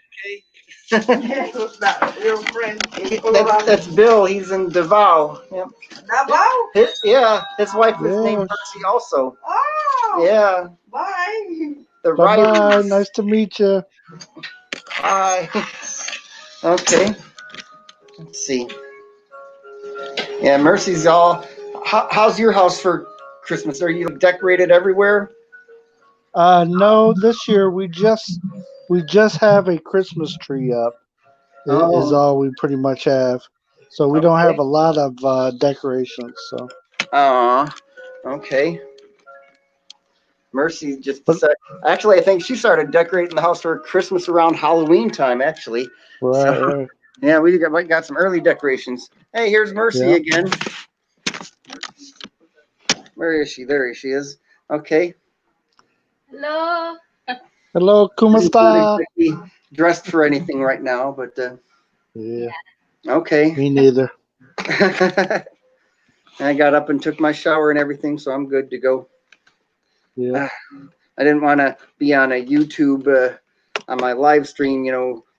Who's that? Your friend in that's Colorado. that's Bill. He's in Davao. Yep. Davao? His wife is named Yeah. Mercy also. Oh. Yeah. Bye. The Bye bye. Rileys. Nice to meet you. Hi. Okay. Let's see. Yeah, Mercy's all. How's your house for Christmas? Are you decorated everywhere? No, this year we just have a Christmas tree up. Is Oh, all we pretty much have. So we don't okay. have a lot of decorations. So, Aw, okay. Mercy just but decided. Actually, I think she started decorating the house for Christmas around Halloween time. Actually, so right, right, yeah, we got some early decorations. Hey, here's Mercy yeah. again. Where is she? There she is. Okay. Hello. Hello, She's not Kumasta. exactly dressed for anything right now, but Yeah, okay. me neither. I got up and took my shower and everything, so I'm good to go. Yeah. I didn't want to be on a YouTube on my live stream,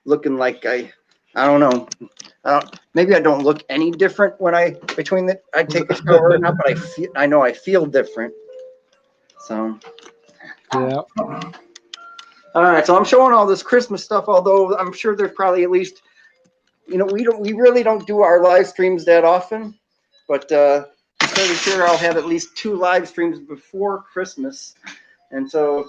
looking like I don't know. Maybe I don't look any different when I take a shower or not, but I know I feel different. So, Yeah. all right. So I'm showing all this Christmas stuff, although I'm sure there's probably at least, we really don't do our live streams that often, but I'm fairly sure I'll have at least 2 live streams before Christmas, and so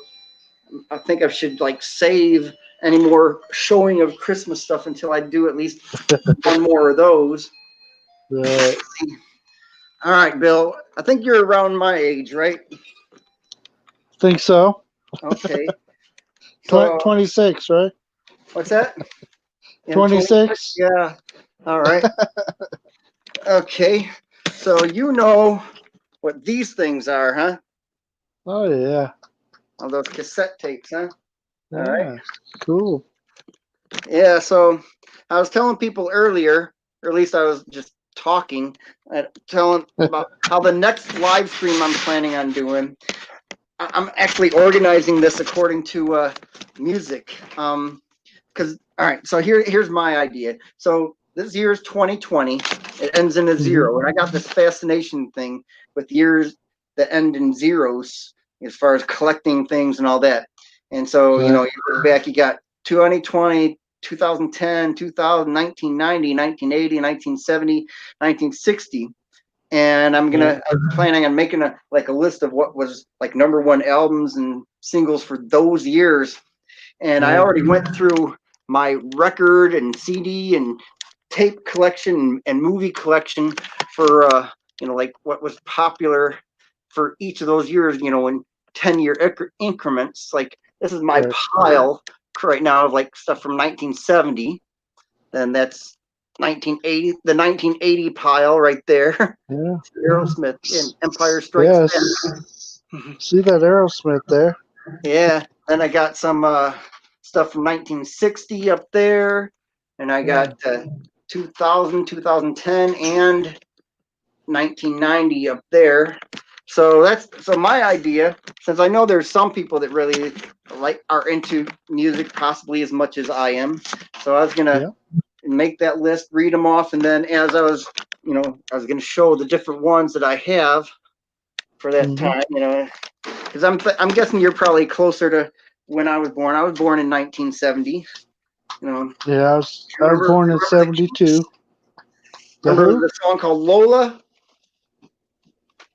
I think I should save any more showing of Christmas stuff until I do at least one more of those. Right. All right, Bill. I think you're around my age, right? Think so. Okay. So 26, right? what's that? Yeah, 26. Yeah. All right. Okay. So you know what these things are, huh? Oh yeah. All those cassette tapes, huh? All right. Yeah. Cool. Yeah. So I was telling people earlier, or at least I was just talking, telling about how the next live stream I'm planning on doing. I'm actually organizing this according to music. Because all right, so here's my idea. So this year's 2020. It ends in a Hmm. 0, and I got this fascination thing with years that end in zeros as far as collecting things and all that. And so Right. you look back, you got 2020, 2010, 2000, 1990, 1980, 1970, 1960. And I'm planning on making a list of what was #1 albums and singles for those years. And I already went through my record and CD and tape collection and movie collection for like what was popular for each of those years, in 10-year increments. Like this is my pile right now of like stuff from 1970. Then that's 1980, the 1980 pile right there. Yeah. Aerosmith and Empire Strikes Back. See that Aerosmith there? Yeah. Then I got some stuff from 1960 up there, and I got 2000, 2010, and 1990 up there. So my idea, since I know there's some people that really are into music possibly as much as I am. So I was gonna make that list, read them off, and then as I was gonna show the different ones that I have for that time, because I'm guessing you're probably closer to when I was born. I was born in 1970. Yeah, I was born in 72. Remember the song called Lola?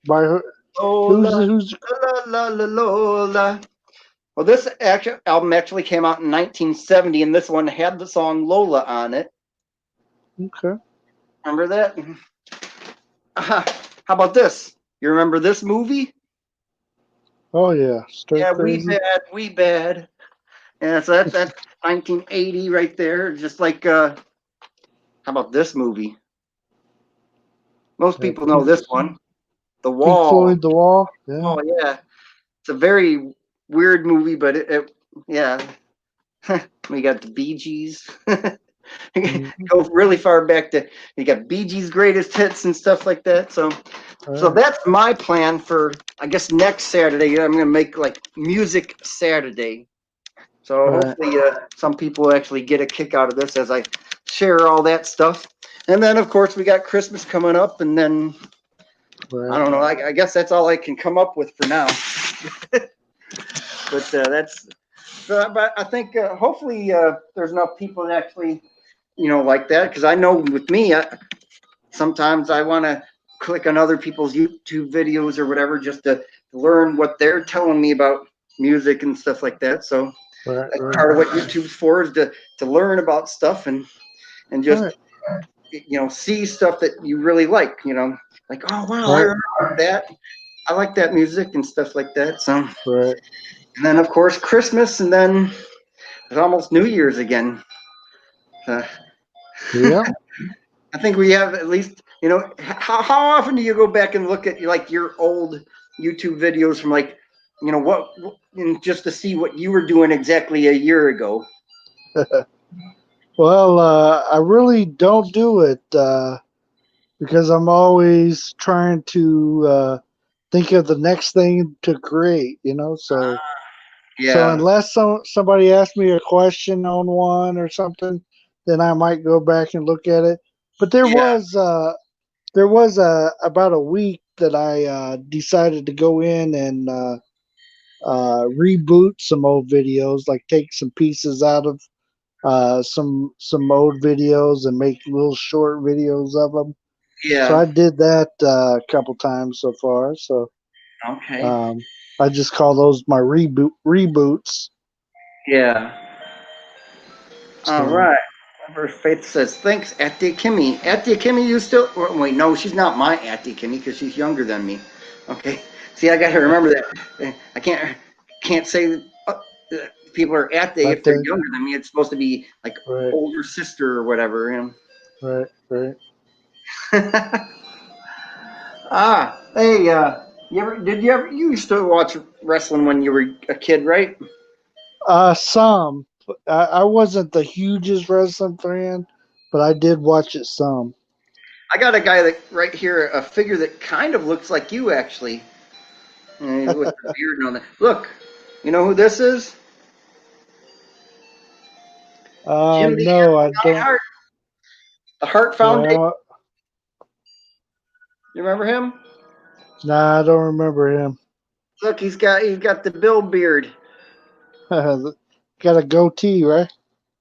By her, Lola, who's la, la, la, Lola. Well, this album actually came out in 1970, and this one had the song Lola on it. okay? Remember that? How about this? You remember this movie? Oh yeah, Stir Crazy. We bad. Yeah, so that's 1980 right there. Just like, how about this movie? Most people know this one, The Wall. Pink Floyd, The Wall. Yeah. Oh yeah, it's a very weird movie, but yeah. We got the Bee Gees. Go really far back to you got Bee Gees' greatest hits and stuff like that. So that's my plan for, I guess, next Saturday. I'm gonna make like Music Saturday. So hopefully some people will actually get a kick out of this as I share all that stuff. And then of course we got Christmas coming up, and then I don't know. I guess that's all I can come up with for now. But but I think hopefully there's enough people that actually like that, because I know with me sometimes I want to click on other people's YouTube videos or whatever just to learn what they're telling me about music and stuff like that. So that's part of what YouTube's for, is to learn about stuff and just see stuff that you really like, like, oh wow, I remember that, I like that music and stuff like that. So and then of course Christmas, and then it's almost New Year's again. Yeah. I think we have at least, how often do you go back and look at like your old YouTube videos from like, what, just to see what you were doing exactly a year ago? Well, I really don't do it because I'm always trying to think of the next thing to create, So, so unless somebody asks me a question on one or something, then I might go back and look at it. But there was about a week that I decided to go in and reboot some old videos, like take some pieces out of some old videos and make little short videos of them. Yeah. So I did that a couple times so far. So I just call those my reboots. Yeah. All right. Faith says, thanks, Auntie Kimmy. Auntie Kimmy, you still... Wait, no, she's not my Auntie Kimmy because she's younger than me. Okay. See, I got to remember that. I can't say people are Auntie if they're younger than me. It's supposed to be like older sister or whatever. Right. Hey, you used to watch wrestling when you were a kid, right? Some. I wasn't the hugest wrestling fan, but I did watch it some. I got a guy that right here, a figure that kind of looks like you, actually. With the beard and all that. Look, you know who this is? No, I don't. Hart. The Hart Foundation. You remember him? Nah, I don't remember him. Look, he's got the Bill beard. Got a goatee, right?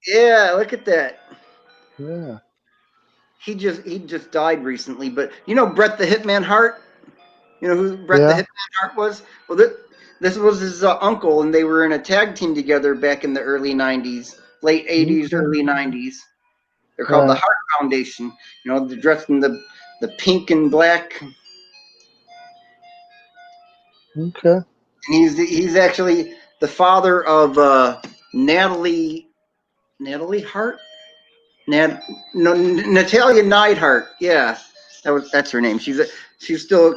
Yeah, look at that. Yeah. He just died recently, but you know Bret the Hitman Hart? You know who Bret the Yeah. Hitman Hart was? Well, this was his uncle, and they were in a tag team together back in the early '90s, late '80s, Okay. early '90s. They're called the Right. Hart Foundation. You know, they're dressed in the pink and black. Okay. And he's actually the father of Natalie Hart. No, Natalia Neidhart. Yeah, that's her name. She's still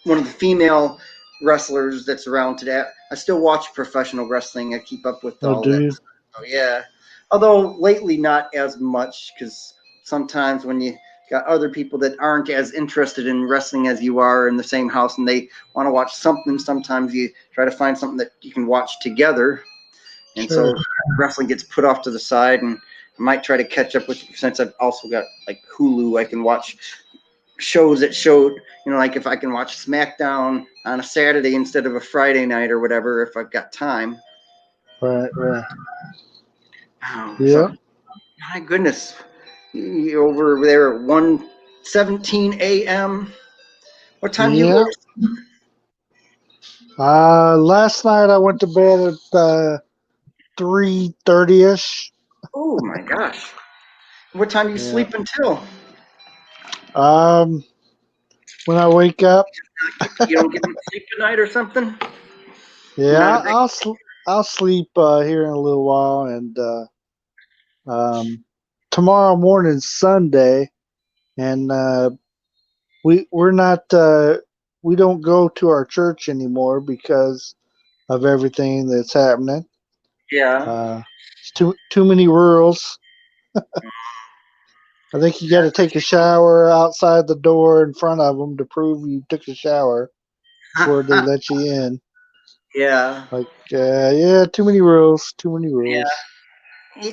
one of the female wrestlers that's around today. I still watch professional wrestling. I keep up with Oh, all do that. you? So, yeah, although lately not as much because sometimes when you got other people that aren't as interested in wrestling as you are in the same house and they want to watch something, sometimes you try to find something that you can watch together. And Sure. so wrestling gets put off to the side, and I might try to catch up with since I've also got like Hulu. I can watch shows that showed, like if I can watch SmackDown on a Saturday instead of a Friday night or whatever, if I've got time. Right. Right. So Yeah. my goodness, you're over there at 1:17 a.m. What time do you go Yeah. to sleep? Last night I went to bed at 3:30ish. Oh my gosh. What time do you Yeah. sleep until? Um, when I wake up, You don't get enough sleep tonight or something? You're not yeah, a big. I'll sleep here in a little while, and um, tomorrow morning's Sunday, and we're not we don't go to our church anymore because of everything that's happening. Yeah. Uh, it's too many rules. I think you got to take a shower outside the door in front of them to prove you took a shower before they let you in. Yeah. Like, yeah, too many rules. Too many Yeah. rules.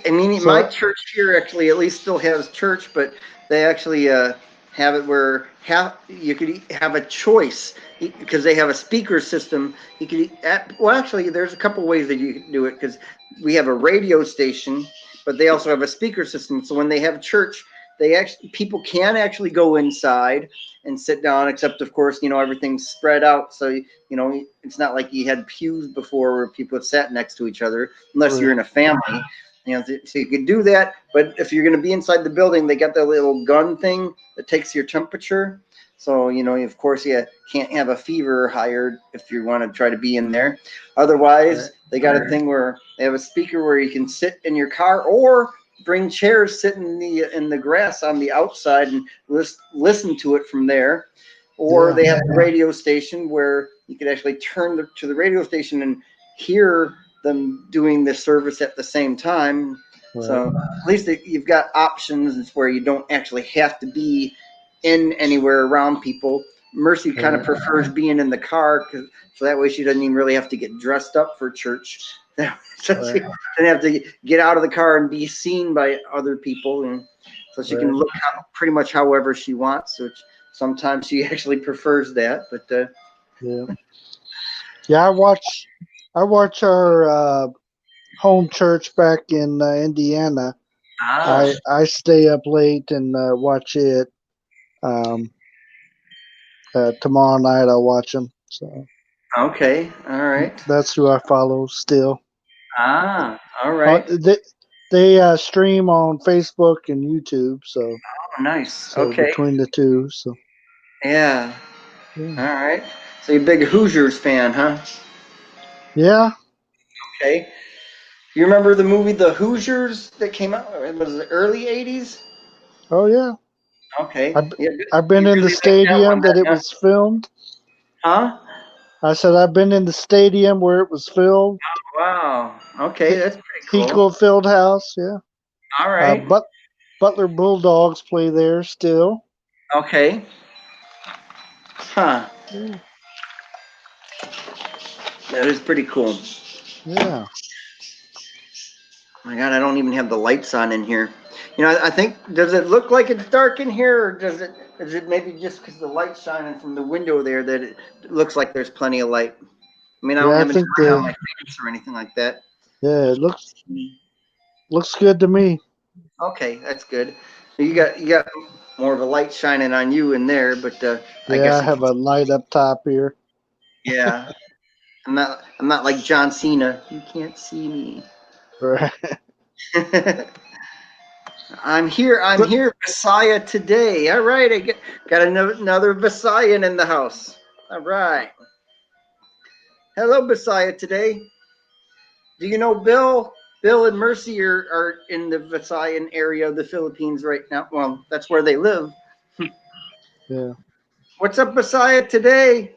I mean, my So, church here actually at least still has church, but they actually have it where you could have a choice because they have a speaker system. You could well, actually, there's a couple ways that you can do it because we have a radio station, but they also have a speaker system. So when they have church, people can actually go inside and sit down, except of course, everything's spread out. So it's not like you had pews before where people sat next to each other, unless you're right, in a family. So you could do that, but if you're going to be inside the building, they got that little gun thing that takes your temperature. So, of course, you can't have a fever higher if you want to try to be in there. right, Otherwise, they got a thing where they have a speaker where you can sit in your car or bring chairs, sit in the grass on the outside and listen to it from there. Or yeah, they have a radio station where you could actually turn to the radio station and hear them doing the service at the same time. right, So at least you've got options where you don't actually have to be in anywhere around people. Mercy kind of right, prefers being in the car so that way she doesn't even really have to get dressed up for church. So she right, doesn't have to get out of the car and be seen by other people, and so she can right. look pretty much however she wants. Which sometimes she actually prefers that, but Yeah, yeah. I watch our home church back in Indiana. ah, I stay up late and watch it. Um, tomorrow night I'll watch them. So okay, all right, that's who I follow still. all right, They stream on Facebook and YouTube. So oh, nice, so okay, between the two, so yeah, yeah, all right. So you're a big Hoosiers fan, huh? yeah. Okay. You remember the movie The Hoosiers that came out? Was it the early '80s? Oh yeah. Okay, I've yeah, I've been you in the really like that one, stadium that it then, was filmed. huh? I said I've been in the stadium where it was filmed. Wow. Okay, that's pretty cool. Heco Fieldhouse, yeah. All right. Butler Bulldogs play there still. Okay. Huh. Yeah, That is pretty cool. yeah. My God, I don't even have the lights on in here. I think, does it look like it's dark in here, or is it maybe just because the light's shining from the window there that it looks like there's plenty of light? I mean, I don't Yeah, I have any think light on my face or anything like that. it looks good to me. Okay, that's good. You got more of a light shining on you in there, but I Yeah, guess I have a light up top here. yeah. I'm not like John Cena. You can't see me. Right. I'm here. I'm here, Messiah today. All right, got another Messiah in the house. All right. Hello, Messiah today. Do you know Bill? Bill and Mercy are in the Visayan area of the Philippines right now. Well, that's where they live. Yeah. What's up, Messiah today?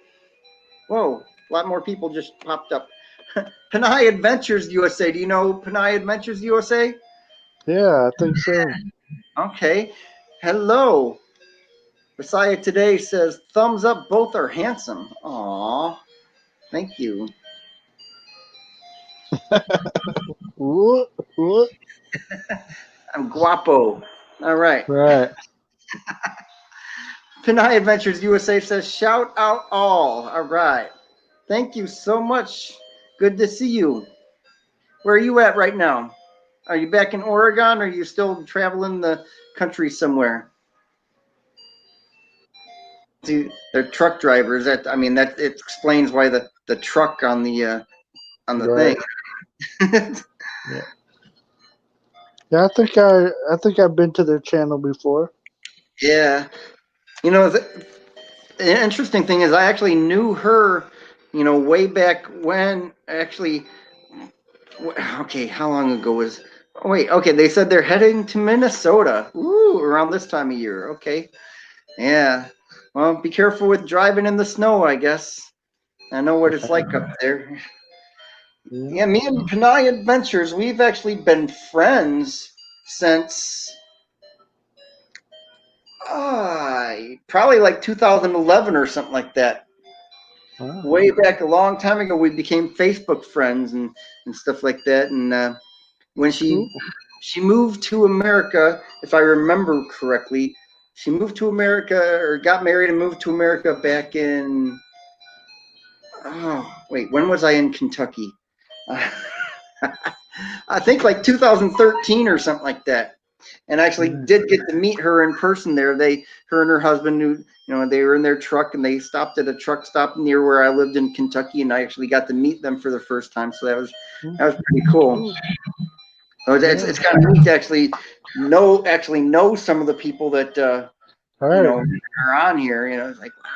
Whoa, a lot more people just popped up. Panay Adventures USA. Do you know Panay Adventures USA? Yeah, I think so. Okay. Hello. Messiah today says, thumbs up, both are handsome. Aw, thank you. What? What? I'm guapo. All right. Right. Panay Adventures USA says, shout out all. All right. Thank you so much. Good to see you. Where are you at right now? Are you back in Oregon or are you still traveling the country somewhere? See, they're truck drivers. That it explains why the truck on the Right. thing. Yeah, I think I've been to their channel before. Yeah. You know, the interesting thing is I actually knew her, way back when actually okay, how long ago was oh, wait, okay, they said they're heading to Minnesota. Ooh, around this time of year. Okay. Yeah. Well, be careful with driving in the snow, I guess. I know what it's like up there. Yeah. Yeah, me and Panay Adventures, we've actually been friends since probably like 2011 or something like that. Wow. Way back a long time ago, we became Facebook friends and stuff like that. And when Cool. she moved to America, if I remember correctly, she moved to America or got married and moved to America back in when was I in Kentucky? I think like 2013 or something like that. And I actually Right. did get to meet her in person there. Her and her husband, they were in their truck and they stopped at a truck stop near where I lived in Kentucky, and I actually got to meet them for the first time. So that was pretty cool. So it's kind of neat to actually know some of the people that All right. are on here. It's like wow.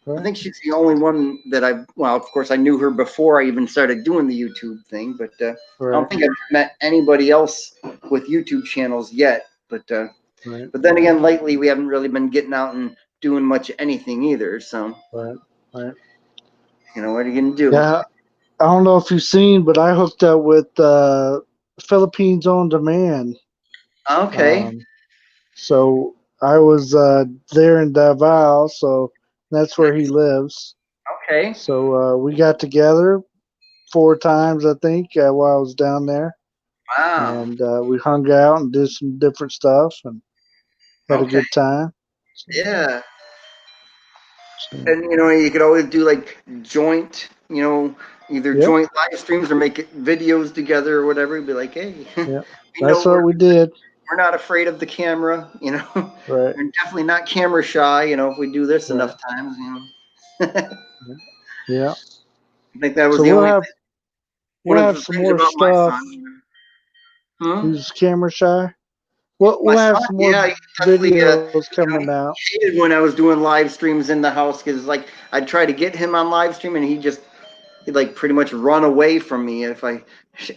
I Right. think she's the only one that well, of course, I knew her before I even started doing the YouTube thing, but I Right. don't think I've met anybody else with YouTube channels yet. But Right. then again, lately we haven't really been getting out and doing much anything either. So, Right. Right. what are you gonna do? Yeah. I don't know if you've seen, but I hooked up with Philippines on Demand. Okay. So I was there in Davao, so that's where he lives. Okay. So we got together 4 times, I think, while I was down there, Wow. and we hung out and did some different stuff and had a Okay. good time. Yeah. So, And you could always do like joint, either yep, joint live streams or make videos together or whatever. Be like, hey, yep. we That's know what we did. we're not afraid of the camera, Right, We're definitely not camera shy, if we do this right. enough times, I Yeah. think that was So the only one we'll of have the some things more about my stuff. son. Hmm? Who's camera shy? My We'll have son, some more yeah, he definitely, videos coming out. he hated when I was doing live streams in the house because, like, I'd try to get him on live stream and he'd like pretty much run away from me if I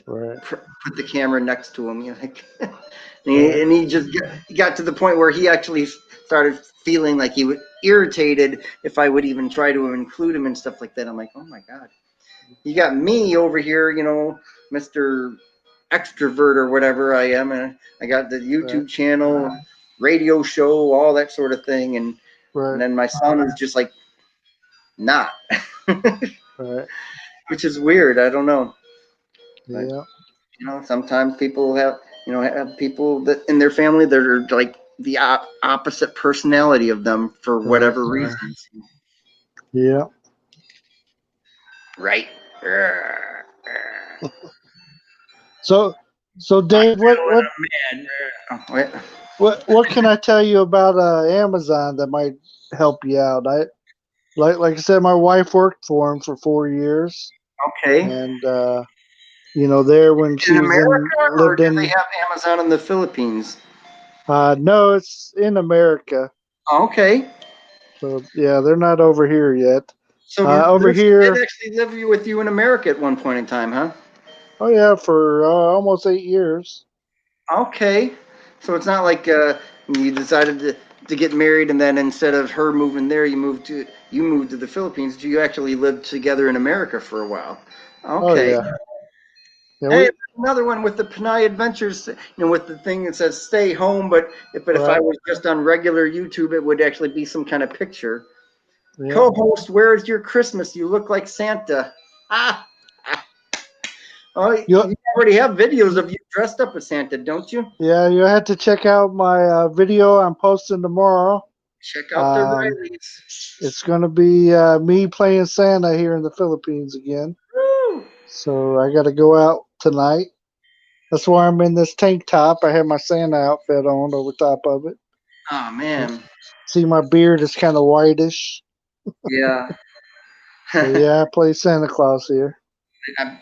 Right, put the camera next to him, like, right, and he got to the point where he actually started feeling like he was irritated if I would even try to include him and stuff like that. I'm like, oh my God, you got me over here, Mr. Extrovert or whatever I am, and I got the right, YouTube channel, radio show, all that sort of thing, and right, then my son is just like not, right. which is weird. I don't know, but Yeah, sometimes people have people that in their family that are like the opposite personality of them for right, whatever right. reasons. Yeah. Right. So, Dave, what Man. Oh, wait. What can I tell you about Amazon that might help you out? Like I said, my wife worked for him for 4 years, Okay. and there when In she was in America, or lived do they in. have Amazon in the Philippines? No, it's in America. Okay. So yeah, they're not over here yet. So Over Marissa did here, actually live with you in America at one point in time, huh? oh yeah, for almost 8 years. Okay. So it's not like you decided to get married and then instead of her moving there, you moved to the Philippines. You actually lived together in America for a while. Oh Okay. yeah, yeah. Hey, another one with the Panay Adventures, with the thing that says "Stay home," but if I Right. was just on regular YouTube, it would actually be some kind of picture. Yeah. Co-host, where is your Christmas? You look like Santa. Ah, oh, You you already have videos of you dressed up as Santa, don't you? yeah, you had to check out my video I'm posting tomorrow. Check out the Um, Rileys. it's gonna be me playing Santa here in the Philippines again. Woo! So I got to go out tonight. That's why I'm in this tank top. I have my Santa outfit on over top of it. Oh man, See, my beard is kind of whitish. yeah. So yeah, I play Santa Claus here.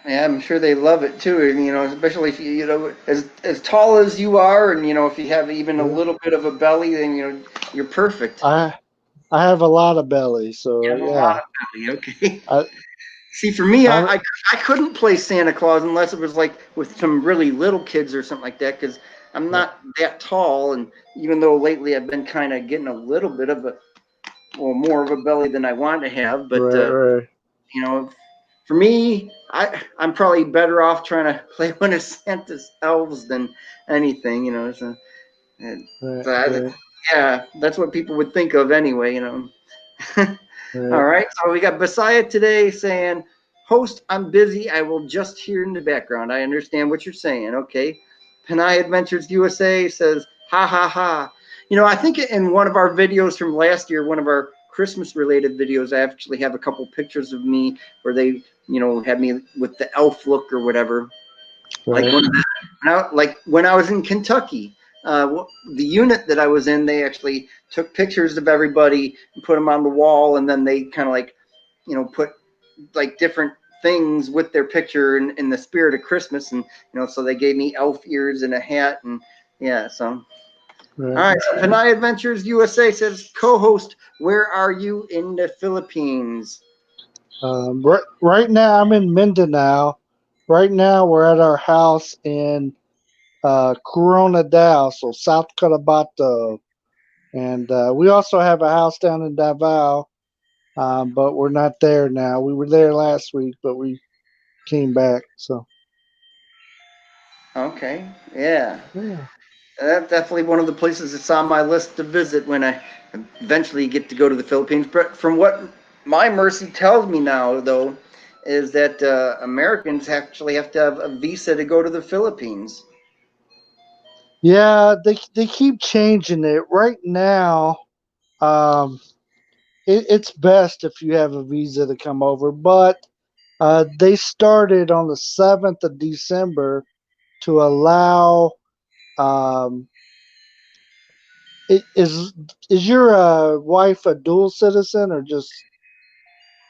I'm sure they love it too. And, especially if as tall as you are, and if you have even a Yeah. little bit of a belly, then you're perfect. I I have a lot of belly, You so have a lot yeah. of belly. Okay. I See, for me, I'm I couldn't play Santa Claus unless it was like with some really little kids or something like that, because I'm not that tall, and even though lately I've been kind of getting a little bit of more of a belly than I want to have, but right, right, you know, for me, I'm probably better off trying to play one of Santa's elves than anything. And right, so right, yeah, that's what people would think of anyway. All right. right, so we got Messiah today saying, "Host, I'm busy. I will just hear in the background. I understand what you're saying." Okay. Panay Adventures USA says, "Ha ha ha." I think in one of our videos from last year, one of our Christmas related videos, I actually have a couple pictures of me where they, had me with the elf look or whatever. Like Right. when I was in Kentucky, the unit that I was in, they actually took pictures of everybody and put them on the wall, and then they kind of like, put like different things with their picture in the spirit of Christmas, and so they gave me elf ears and a hat, and yeah, so. All Right. right, so Panay Adventures USA says, co-host, where are you in the Philippines? Right now, I'm in Mindanao. Right now, we're at our house in Coronadal, so South Cotabato. And we also have a house down in Davao, but we're not there now. We were there last week, but we came back. So, Okay, yeah. yeah. That's definitely one of the places that's on my list to visit when I eventually get to go to the Philippines. But from what my Mercy tells me now, though, is that Americans actually have to have a visa to go to the Philippines. Yeah, they keep changing it. Right now, um, it's best if you have a visa to come over, but they started on the 7th of December to allow. Um, is your wife a dual citizen or just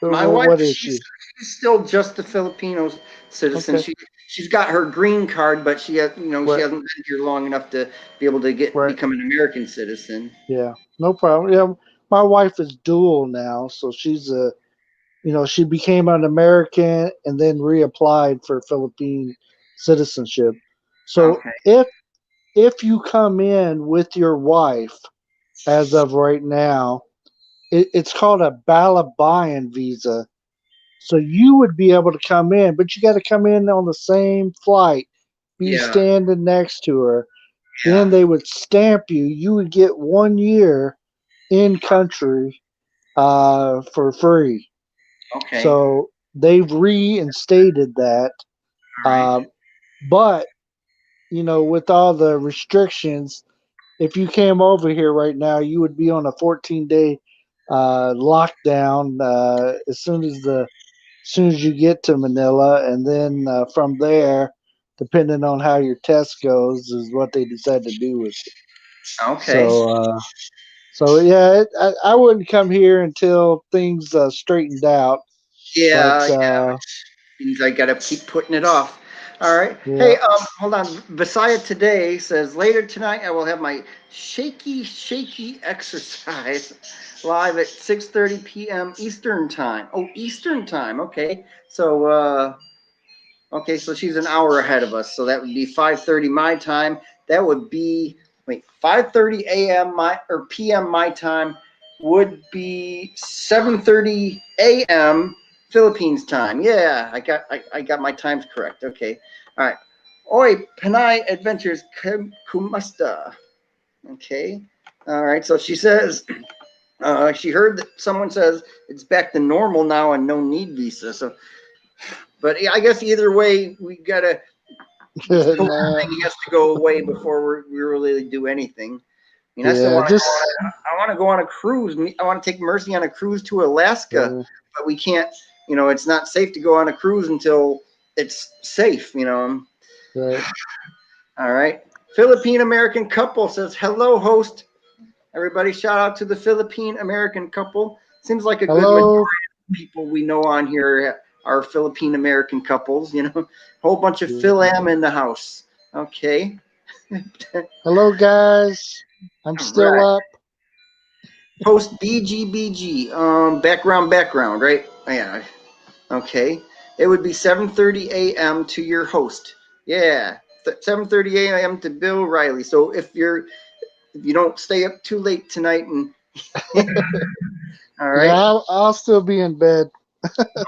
or My wife, what is she's she? she's still just a Filipino citizen. Okay, She's got her green card, but she right, hasn't been here long enough to be able to right, become an American citizen. yeah, no problem. Yeah, my wife is dual now, so she's she became an American and then reapplied for Philippine citizenship. So Okay. if you come in with your wife as of right now, it's called a Balabayan visa. So you would be able to come in, but you got to come in on the same flight, be Yeah. standing next to her. Yeah. Then they would stamp you. You would get 1 year in country for free. Okay. So they've reinstated that. All right. Um, but with all the restrictions, if you came over here right now, you would be on a 14-day lockdown as soon as you get to Manila, and then from there, depending on how your test goes, is what they decide to do with it. Okay. So yeah, I wouldn't come here until things straightened out. Yeah, But means I gotta keep putting it off. All right. yeah, Hey, hold on. Visaya today says later tonight I will have my shaky exercise live at 6:30 p.m. Eastern time. Oh, Eastern time. Okay. So okay, so she's an hour ahead of us. So that would be 5:30 my time. That would be 5:30 a.m. my or p.m. my time would be 7:30 a.m. Philippines time. Yeah, I got my times correct. Okay. All right. Oi, Panay Adventures Kumasta. Okay. All right. So she says she heard that someone says it's back to normal now and no need visa. So but yeah, I guess either way, we gotta. This COVID nah, thing has to go away before we really do anything. I mean, I still yeah, want to go. just I want to go on a cruise. I want to take Mercy on a cruise to Alaska, uh, but we can't. You know, it's not safe to go on a cruise until it's safe. You know. right. All right. Philippine American couple says hello, host. Everybody, shout out to the Philippine American couple. Seems like a good majority Hello, of people we know on here are Philippine American couples. You know, whole bunch of Phil Am in the house. Okay. hello, guys. I'm All still right. up. Host BGBG. Background, right? Yeah. Okay. It would be 7:30 a.m. to your host. Yeah. 7:30 a.m. to Bill Riley. So if you don't stay up too late tonight and all Yeah, right. I'll still be in bed.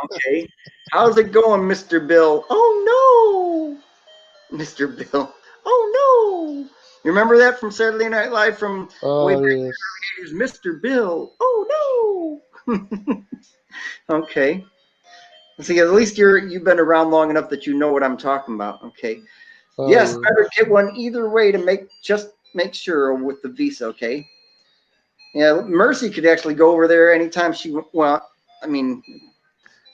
Okay. How's it going, Mr. Bill? Oh no, Mr. Bill. Oh no. You remember that from Saturday Night Live from way Oh back yes. in the 80s? Mr. Bill. Oh no. Okay. See, at least you've been around long enough that you know what I'm talking about. Okay. Oh Yes, yeah. better get one either way to make sure with the visa. Okay. Yeah, Mercy could actually go over there anytime she. Well, I mean,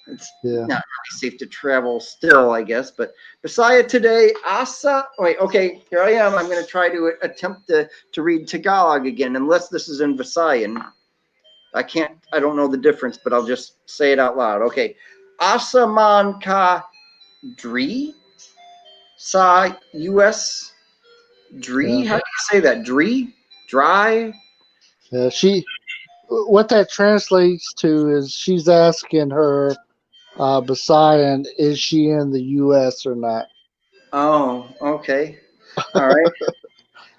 it's Yeah. not really safe to travel still, I guess. But Messiah today, Asa. Wait, okay, here I am. I'm going to try to attempt to read Tagalog again, unless this is in Visayan. I can't. I don't know the difference, but I'll just say it out loud. Okay, Asa man ka dri sa US dri. Yeah. How do you say that? Dri, dry. Yeah. What that translates to is she's asking her Basayan, is she in the U.S. or not? Oh, okay. All right.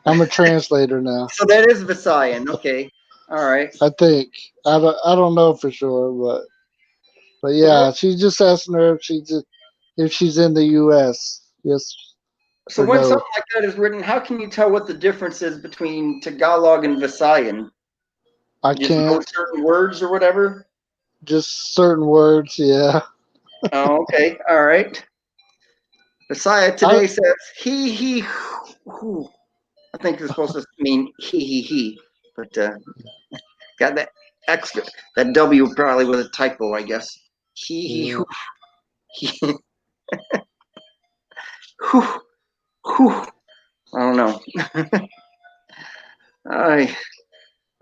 I'm a translator now. So that is Visayan. Okay. All right. I think I don't know for sure, but So yeah, she's just asking her if she's in the U.S. Yes So or when no. something like that is written, how can you tell what the difference is between Tagalog and Visayan? I Just know can't. certain words or whatever? Just certain words. Yeah. Oh, okay. All right. Visaya I today says he who. I think it's supposed to mean he. But got that extra that W probably with a typo, I guess. He yeah. who he who who. I don't know. I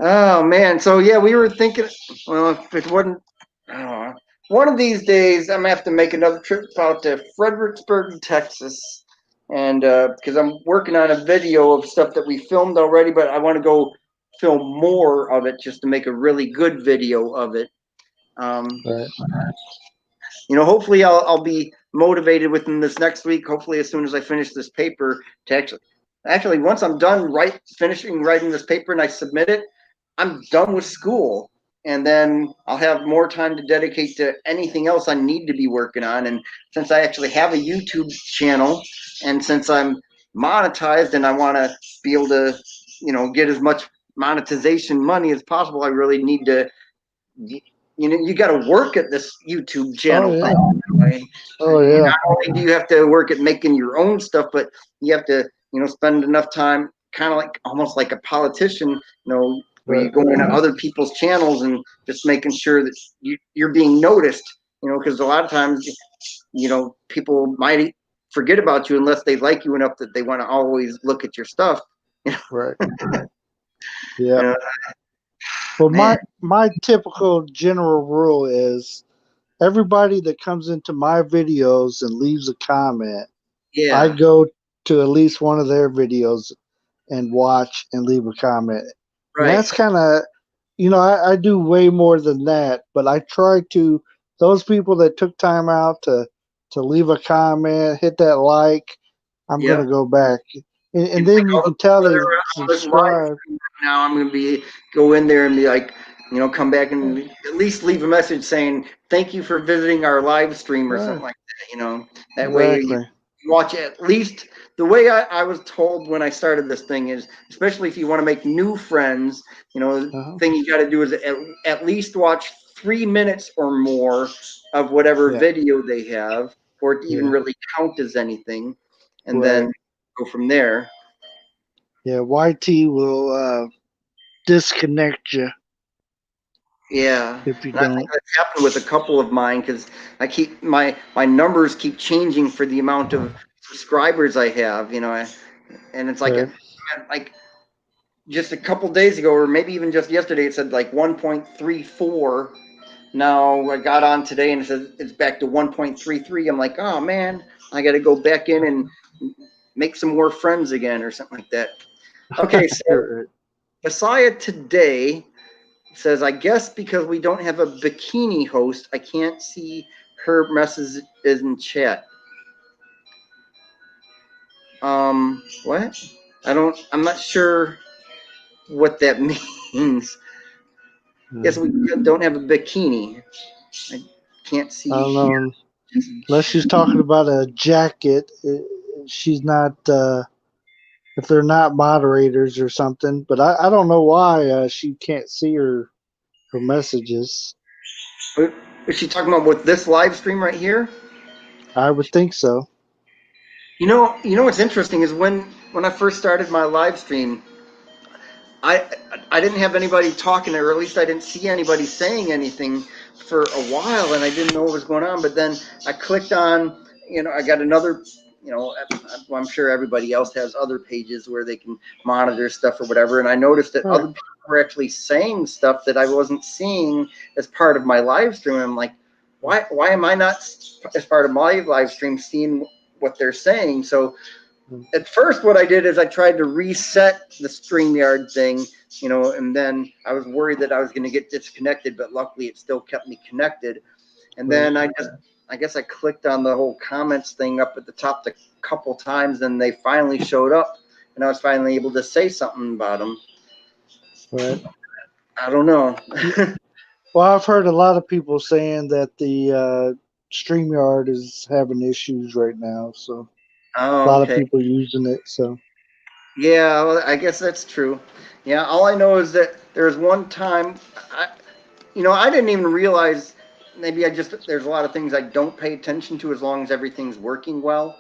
Oh man, so yeah, we were thinking. Well, if it wasn't, I don't know. One of these days, I'm gonna have to make another trip out to Fredericksburg, Texas, and because I'm working on a video of stuff that we filmed already, but I want to go film more of it just to make a really good video of it. Um, Right. hopefully I'll be motivated within this next week. Hopefully, as soon as I finish this paper, to actually once I'm done finishing writing this paper and I submit it, I'm done with school. And then I'll have more time to dedicate to anything else I need to be working on. And since I actually have a YouTube channel, and since I'm monetized and I want to be able to, get as much monetization money as possible, I really need to, you got to work at this YouTube Oh channel yeah. thing. Right? Oh yeah. Not only do you have to work at making your own stuff, but you have to, spend enough time, kind of like almost like a politician, where you Right. go into other people's channels and just making sure that you're being noticed, because a lot of times, people might forget about you unless they like you enough that they want to always look at your stuff. Right. Yeah. Yeah. Well, Man. my typical general rule is everybody that comes into my videos and leaves a comment, I Yeah. go to at least one of their videos and watch and leave a comment. And Right. that's kind of, I do way more than that, but I try to, those people that took time out to leave a comment, hit that like, I'm going Yep. to go back. And And like then you can tell they whether on this live subscribe. stream right now, I'm gonna be go in there and be like, come back and at least leave a message saying thank you for visiting our live stream or Right. something like that. That way you Exactly. watch at least the way I was told when I started this thing is, especially if you want to make new friends, the Uh-huh. thing you got to do is at least watch 3 minutes or more of whatever Yeah. video they have, for it to even Yeah. really count as anything, and Right. then go from there. Yeah. YT will disconnect you Yeah, if you and I think don't. that's happened with a couple of mine because I keep my numbers keep changing for the amount of subscribers I have, and it's like Right. like just a couple days ago, or maybe even just yesterday, it said like 1.34. Now I got on today and it says it's back to 1.33. I'm like, oh man, I got to go back in and make some more friends again or something like that. Okay, so Right. Messiah today says, I guess because we don't have a bikini host, I can't see her messages in chat. What? I'm not sure what that means. Yes, we don't have a bikini. I can't see I don't here. know. Unless she's talking about a jacket, she's not. If they're not moderators or something, but I don't know why she can't see her messages. Is she talking about with this live stream right here? I would think so. What's interesting is when I first started my live stream, I I didn't have anybody talking, or at least I didn't see anybody saying anything for a while, and I didn't know what was going on. But then I clicked on, I got another, I'm sure everybody else has other pages where they can monitor stuff or whatever, and I noticed that Right. other people were actually saying stuff that I wasn't seeing as part of my live stream. And I'm like, why am I not as part of my live stream seeing what they're saying? So at first what I did is I tried to reset the StreamYard thing, and then I was worried that I was going to get disconnected, but luckily it still kept me connected. And then I guess I clicked on the whole comments thing up at the top a couple times, and they finally showed up, and I was finally able to say something about them. Right. I don't know. Well, I've heard a lot of people saying that the StreamYard is having issues right now, so a Oh, lot of okay. people using it. So Yeah, well, I guess that's true. Yeah, all I know is that there was one time, I didn't even realize. Maybe there's a lot of things I don't pay attention to as long as everything's working well.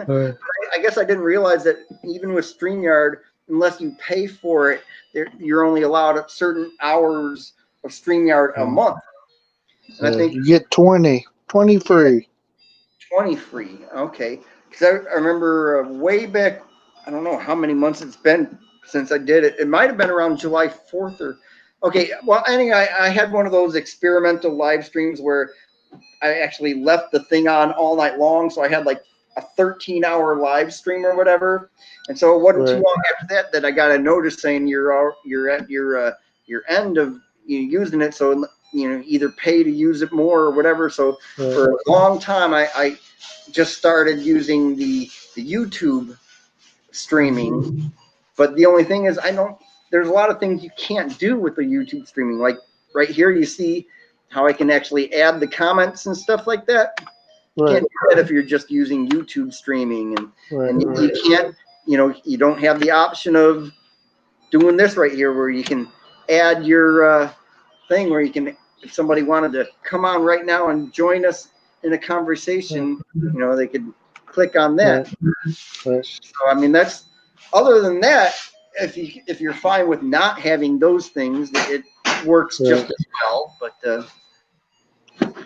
right. I guess I didn't realize that even with StreamYard, unless you pay for it, you're only allowed certain hours of StreamYard a month. And I think You get 20 free. 20 free. Okay. Because I remember way back, I don't know how many months it's been since I did it. It might have been around July 4th or. Okay. Well, anyway, I had one of those experimental live streams where I actually left the thing on all night long. So I had like a 13-hour live stream or whatever. And so it wasn't too Right. long after that I got a notice saying you're at your end of using it. So either pay to use it more or whatever. So Right. for a long time, I just started using the YouTube streaming. But the only thing is, there's a lot of things you can't do with the YouTube streaming. Like right here, you see how I can actually add the comments and stuff like that. You Right. can't do that if you're just using YouTube streaming, and you Right. can't, you don't have the option of doing this right here where you can add your thing where you can, if somebody wanted to come on right now and join us in a conversation, they could click on that. Right. So I mean, that's other than that, if you're fine with not having those things, it works just as well. But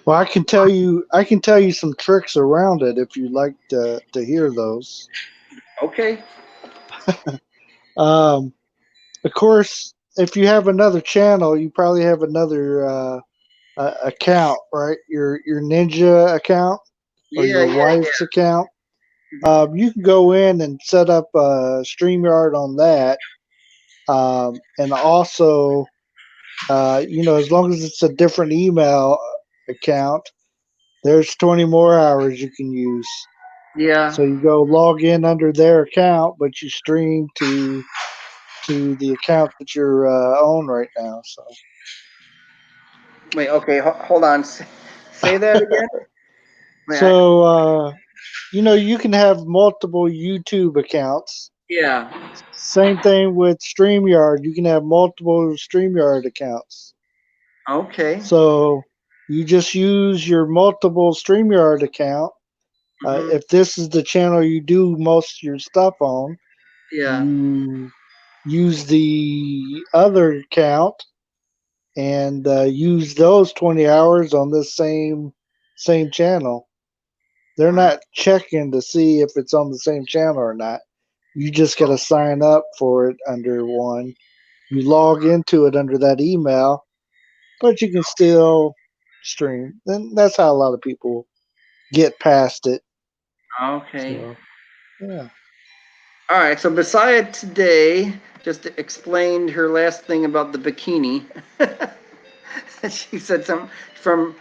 Well, I can tell you some tricks around it if you'd like to hear those. okay, Of course, if you have another channel, you probably have another account, right? Your Ninja account or Yeah, your yeah, wife's account. yeah. You can go in and set up StreamYard on that, and also, as long as it's a different email account, there's 20 more hours you can use. Yeah. So you go log in under their account, but you stream to the account that you're on right now. So Wait, okay, hold on. Say that again. Wait, so you can have multiple YouTube accounts. yeah. Same thing with StreamYard. You can have multiple StreamYard accounts. Okay. So you just use your multiple StreamYard account. Mhm. If this is the channel you do most of your stuff on, Yeah. you use the other account and use those 20 hours on this same channel. They're not checking to see if it's on the same channel or not. You just got to sign up for it under one. You log into it under that email, but you can still stream. And that's how a lot of people get past it. Okay. So, yeah. All right. So Messiah today just explained her last thing about the bikini. She said something from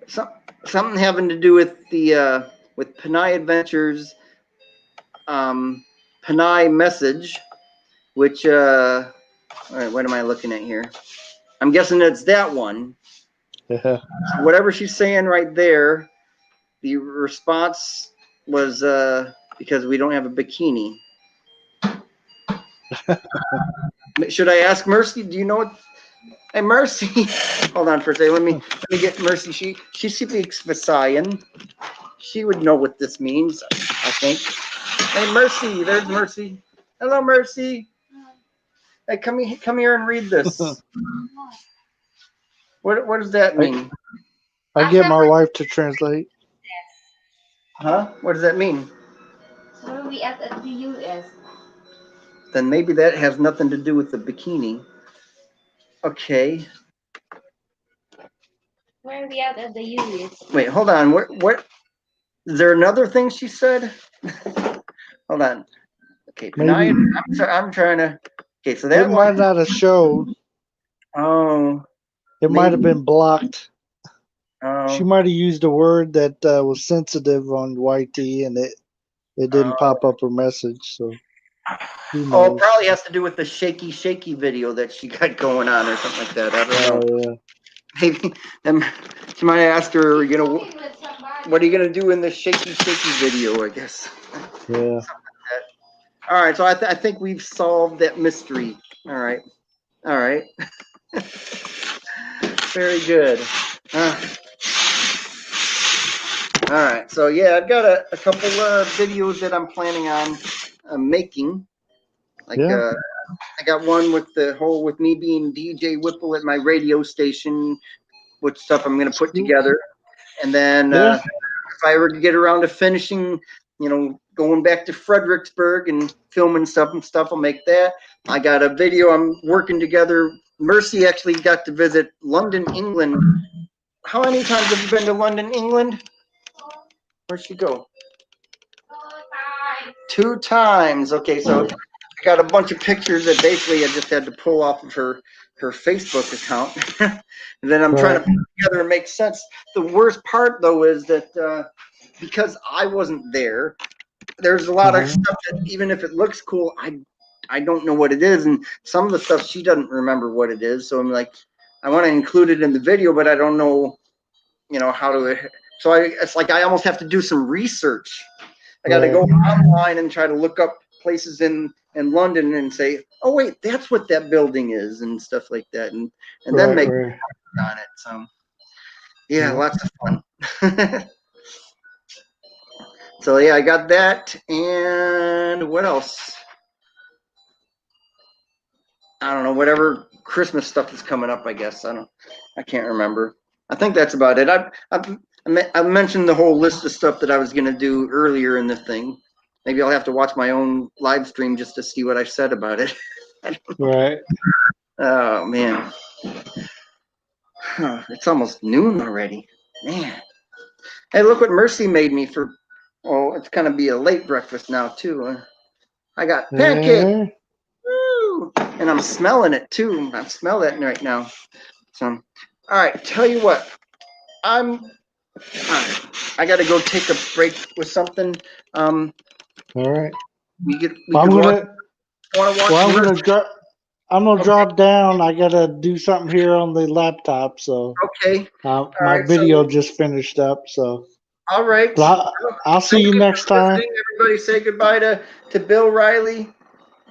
some, something having to do with the with Panay Adventures, Panay message, which all right, what am I looking at here? I'm guessing it's that one. Yeah. So whatever she's saying right there, the response was because we don't have a bikini. Should I ask Mercy? Do you know what? Hey, Mercy. Hold on for a second. Let me get Mercy. She speaks Visayan. She would know what this means, I think. Hey, Mercy. There's Mercy. Hello, Mercy. Hey, come here and read this. What does that mean? I get my wife to translate. Huh? What does that mean? Where are we at the US? Then maybe that has nothing to do with the bikini. Okay. Where are we at the US? Wait, hold on. What? Is there another thing she said? Hold on. Okay, Maybe Panay. I'm sorry. I'm trying to. Okay, so it that might one. not have showed. Oh, It might have maybe. been blocked. She Oh, might have used a word that was sensitive on YT, and it didn't oh. pop up her message. So who Oh, it knows? probably has to do with the shaky video that she got going on or something like that. I don't know. Oh Maybe she might have asked her, what are you gonna do in the shaky video? I guess. yeah. All right, so I think we've solved that mystery. All right, all right, very good. All right, so yeah, I've got a couple of videos that I'm planning on making. Like Yeah. I got one with me being DJ Whipple at my radio station, which stuff I'm gonna put together, and then Yeah. if I ever get around to finishing, going back to Fredericksburg and filming stuff, I'll make that. I got a video I'm working together. Mercy actually got to visit London, England. How many times have you been to London, England? Where'd she go? 2 times. Okay, so I got a bunch of pictures that basically I just had to pull off of her Facebook account. And then I'm trying to put it together and make sense. The worst part though is that because I wasn't there, there's a lot of stuff that even if it looks cool, I don't know what it is, and some of the stuff she doesn't remember what it is. So I'm like, I want to include it in the video, but I don't know, how to. So it's like I almost have to do some research. I got to go online and try to look up places in London and say, oh wait, that's what that building is and stuff like that, and then make on it. So yeah, lots of fun. So yeah, I got that, and what else? I don't know. Whatever Christmas stuff is coming up, I guess. I can't remember. I think that's about it. I mentioned the whole list of stuff that I was gonna do earlier in the thing. Maybe I'll have to watch my own live stream just to see what I said about it. Right. Oh man. It's almost noon already. Man. Hey, look what Mercy made me for. Oh, it's gonna be a late breakfast now too. I got pancakes. Yeah. Woo! And I'm smelling it too. I smell that right now. So, all right. Tell you what, I got to go take a break with something. Um, All right. we could Well, want to watch. I'm gonna Mercy. drop. I'm gonna Okay. drop down. I gotta do something here on the laptop. So Okay. my right, so- video just finished up. So, All right. but I'll see you Thank next for time. listening. Everybody, say goodbye to Bill Riley.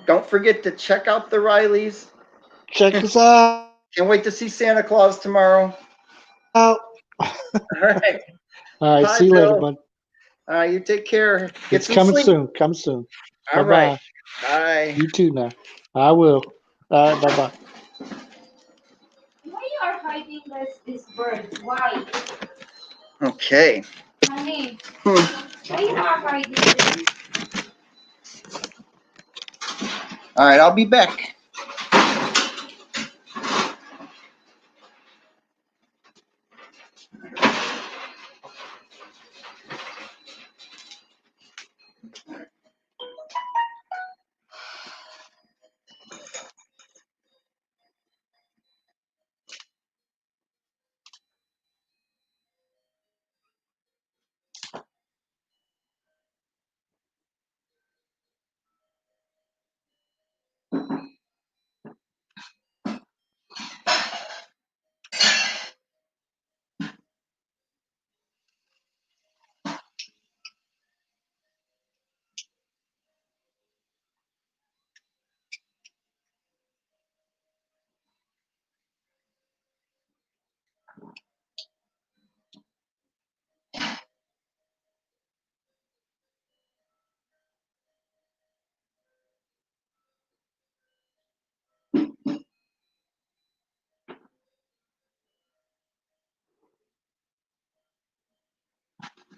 Don't forget to check out the Rileys. Check us out. Can't wait to see Santa Claus tomorrow. All All right. right. Bye, See you later, Bill. bud. You take care. Get It's some coming sleep. soon. Come soon. All Bye right. bye. Bye. You too now. I will. All right. Bye bye. Why you are hiding this bird? Why? Okay. Honey, Hmm. why you are hiding this? All right. I'll be back.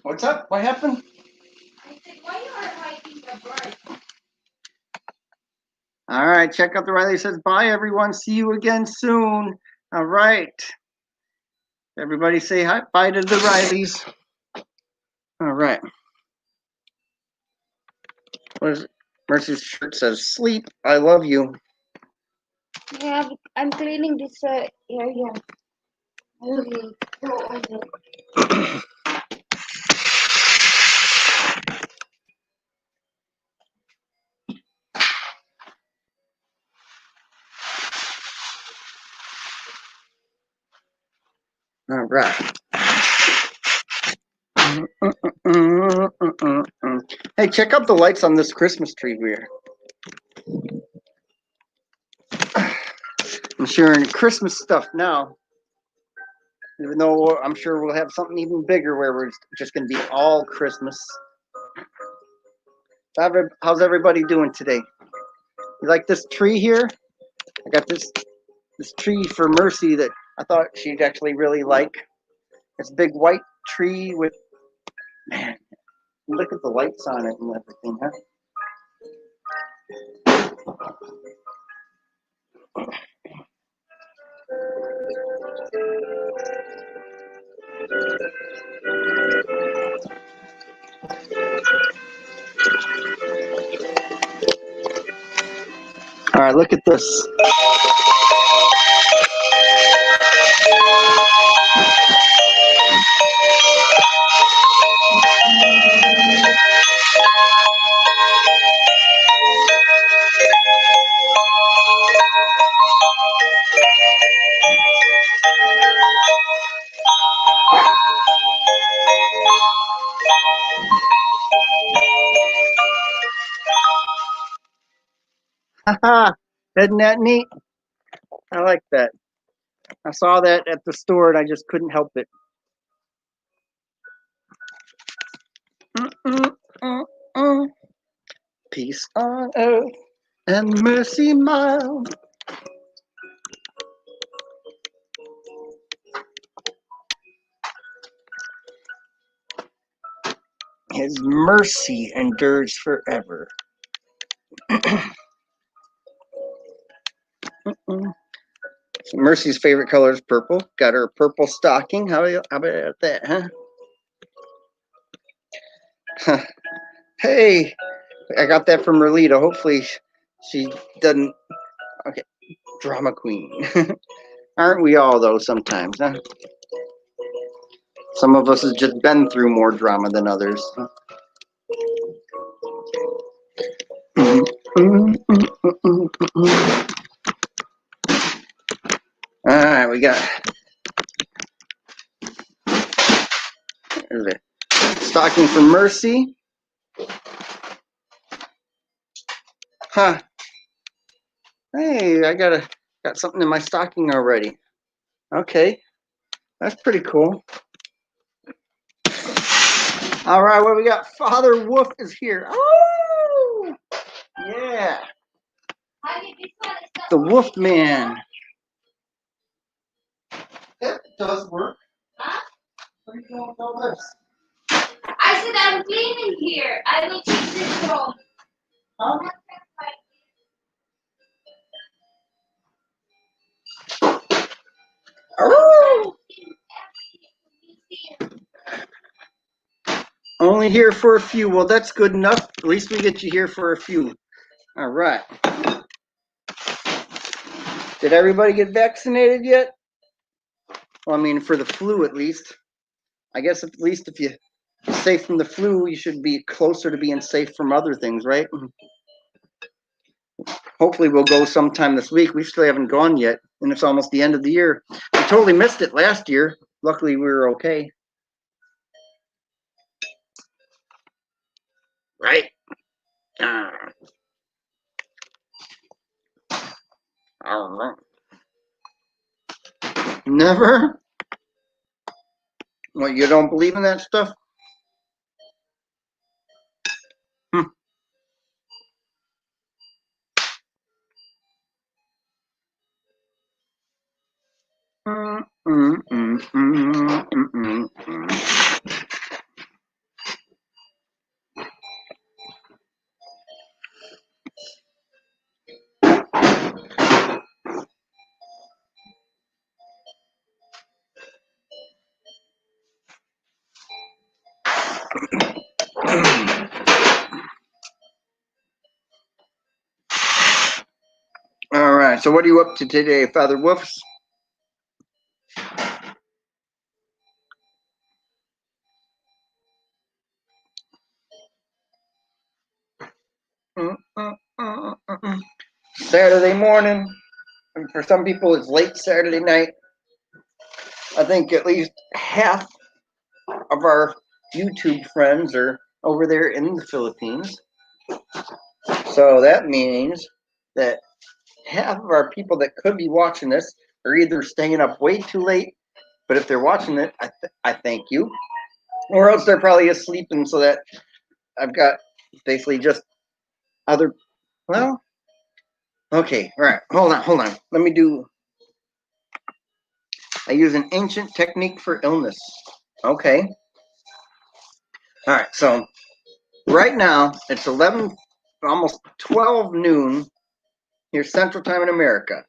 What's up? What happened? I said, why you are hiding the bird? All right. Check out the Riley says bye, everyone. See you again soon. All right. Everybody say hi. Bye to the Rileys. All right. What is it? Mercy's shirt says sleep. I love you. Yeah, I'm cleaning this area. Okay, go over. All right. Hey, check out the lights on this Christmas tree here. I'm sharing Christmas stuff now, even though I'm sure we'll have something even bigger where we're just going to be all Christmas. How's everybody doing today? You like this tree here? I got this tree for Mercy that I thought she'd actually really like. This big white tree with, man, look at the lights on it and everything, huh? All right, look at this. Haha, isn't that neat? I like that. I saw that at the store and I just couldn't help it. Mm-mm-mm-mm. Peace on earth and mercy mild. His mercy endures forever. Mercy's favorite color is purple. Got her purple stocking. How about that, huh? Hey, I got that from Merlita. Hopefully she doesn't. Okay, drama queen. Aren't we all, though, sometimes, huh? Some of us has just been through more drama than others. All right, we got there's a stocking for Mercy. Huh. Hey, I got something in my stocking already. Okay, that's pretty cool. All right, what we got? Father Wolf is here. Oh, yeah. The Wolf Man. It does work. Huh? What are you doing with all this? I said I'm cleaning here. I will take this home. Huh? Oh, only here for a few. Well, that's good enough. At least we get you here for a few. All right. Did everybody get vaccinated yet? Well, I mean, for the flu at least. I guess at least if you're safe from the flu, you should be closer to being safe from other things, right? Hopefully we'll go sometime this week. We still haven't gone yet, and it's almost the end of the year. We totally missed it last year. Luckily, we were okay. Right? All right. Never? What, you don't believe in that stuff? All right, so what are you up to today, Father Wolfs? Saturday morning. And for some people, it's late Saturday night. I think at least half of our YouTube friends are over there in the Philippines. So that means that half of our people that could be watching this are either staying up way too late, but if they're watching it, I thank you, or else they're probably asleep, and so that I've got basically just other, well, okay, all right, hold on. Let me do, I use an ancient technique for illness. Okay. All right, so right now it's 11, almost 12 noon here Central Time in America.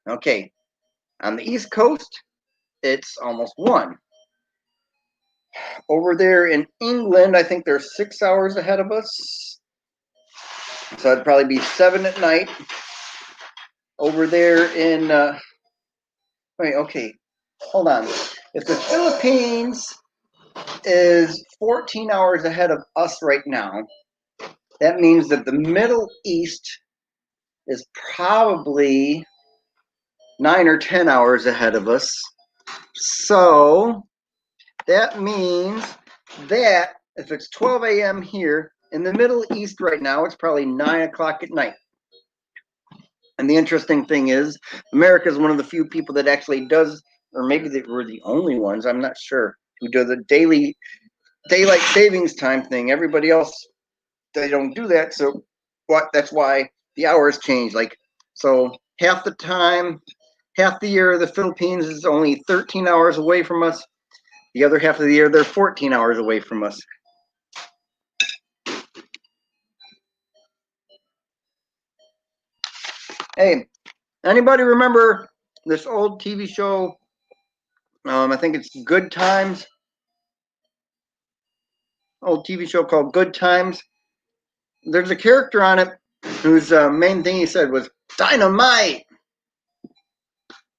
Okay, on the East Coast, it's almost 1. Over there in England, I think they're 6 hours ahead of us. So it'd probably be 7 at night. Over there in, wait, okay, hold on. If the Philippines is 14 hours ahead of us right now, that means that the Middle East is probably 9 or 10 hours ahead of us. So that means that if it's 12 a.m. here in the Middle East right now, it's probably 9 o'clock at night. And the interesting thing is, America is one of the few people that actually does, or maybe they were the only ones, I'm not sure, who do the daily daylight savings time thing. Everybody else, they don't do that. So that's why the hours change. Like, so half the time, half the year, the Philippines is only 13 hours away from us. The other half of the year, they're 14 hours away from us. Hey, anybody remember this old TV show? I think it's Good Times. Old TV show called Good Times. There's a character on it whose main thing he said was dynamite.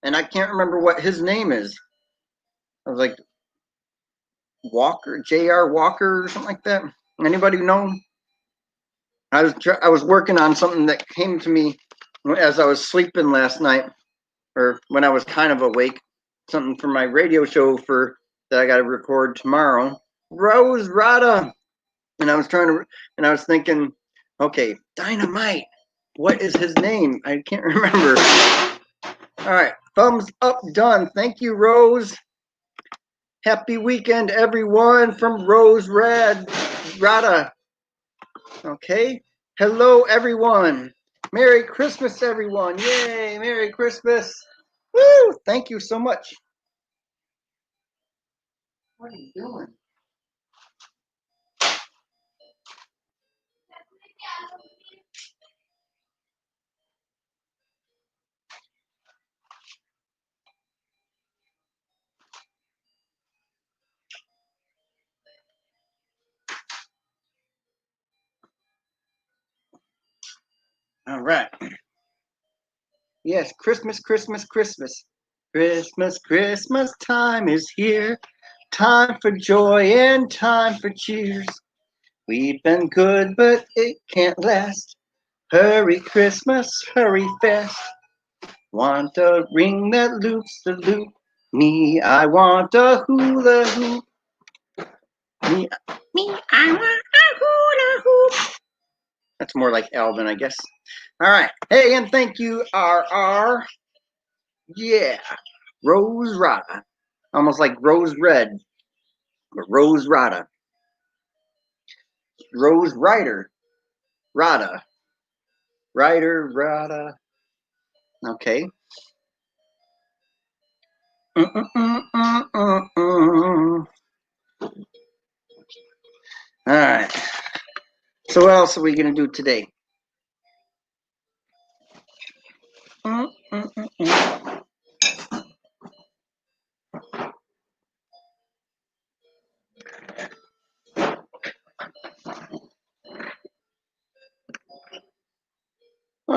And I can't remember what his name is. I was like, Walker, J.R. Walker or something like that. Anybody know? I was working on something that came to me as I was sleeping last night, or when I was kind of awake. Something for my radio show that I got to record tomorrow. Rose Rada, and I was thinking, okay, dynamite. What is his name? I can't remember. All right, thumbs up, done. Thank you, Rose. Happy weekend, everyone, from Rose Rada. Okay. Hello, everyone. Merry Christmas, everyone. Yay, Merry Christmas. Woo, thank you so much. What are you doing? All right. Yes, Christmas, Christmas, Christmas. Christmas, Christmas time is here. Time for joy and time for cheers. We've been good, but it can't last. Hurry, Christmas, hurry fast. Want a ring that loops the loop. Me, I want a hula hoop. Me, I want a hula hoop. That's more like Alvin, I guess. All right. Hey, and thank you, RR. Yeah. Rose Rada. Almost like Rose Red. But Rose Rada. Rose Ryder. Rada. Ryder, Rada. Okay. All right. So what else are we going to do today? I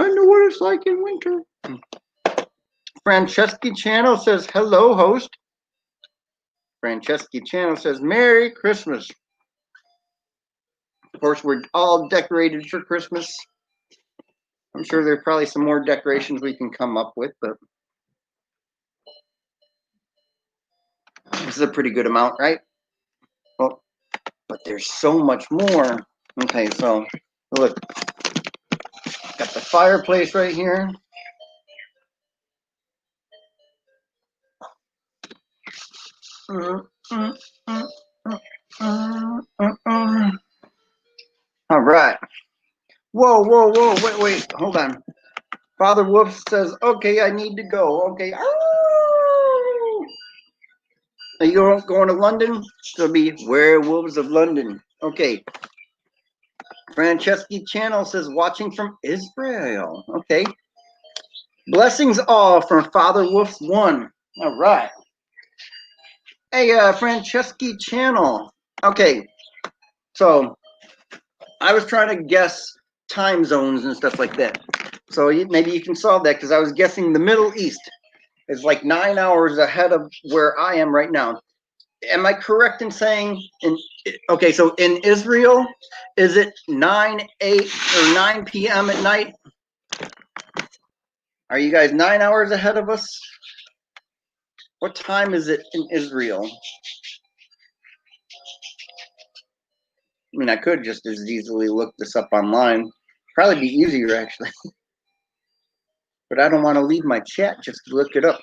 know what it's like in winter. Franceschi Channel says, hello, host. Franceschi Channel says, Merry Christmas. Of course, we're all decorated for Christmas. I'm sure there's probably some more decorations we can come up with, but this is a pretty good amount, right? Well, but there's so much more. Okay, so look, got the fireplace right here. All right. Whoa, whoa, whoa, wait, hold on. Father Wolf says, okay, I need to go. Okay. Are you going to London? It'll be Werewolves of London. Okay. Franceschi Channel says, watching from Israel. Okay. Blessings all from Father Wolf's 1. All right. Hey, Franceschi Channel. Okay. So I was trying to guess time zones and stuff like that. So maybe you can solve that because I was guessing the Middle East is like 9 hours ahead of where I am right now. Am I correct in saying okay, so in Israel, is it 9 p.m. at night? Are you guys 9 hours ahead of us? What time is it in Israel? I mean, I could just as easily look this up online. Probably be easier, actually. But I don't want to leave my chat just to look it up.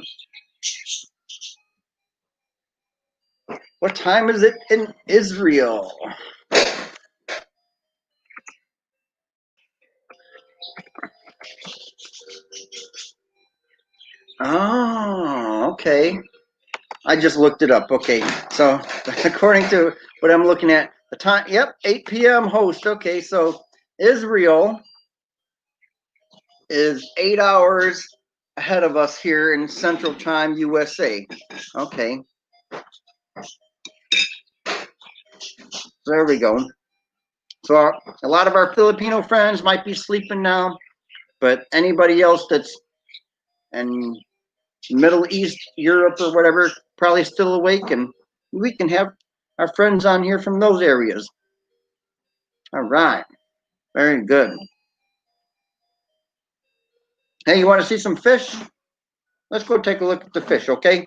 What time is it in Israel? Oh, okay. I just looked it up. Okay, so according to what I'm looking at, the time, yep, 8 p.m. host. Okay, so Israel is 8 hours ahead of us here in Central Time, USA. Okay. There we go. So a lot of our Filipino friends might be sleeping now, but anybody else that's in Middle East, Europe, or whatever, probably still awake, and we can have our friends on here from those areas. All right. Very good. Hey, you want to see some fish? Let's go take a look at the fish, okay?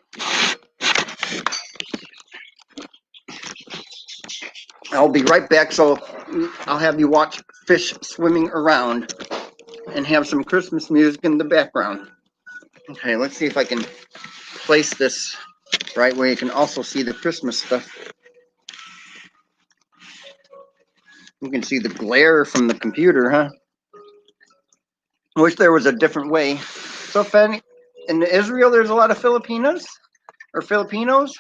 I'll be right back, so I'll have you watch fish swimming around and have some Christmas music in the background. Okay, let's see if I can place this right where you can also see the Christmas stuff. You can see the glare from the computer, huh? I wish there was a different way. So if in Israel, there's a lot of Filipinos or Filipinos.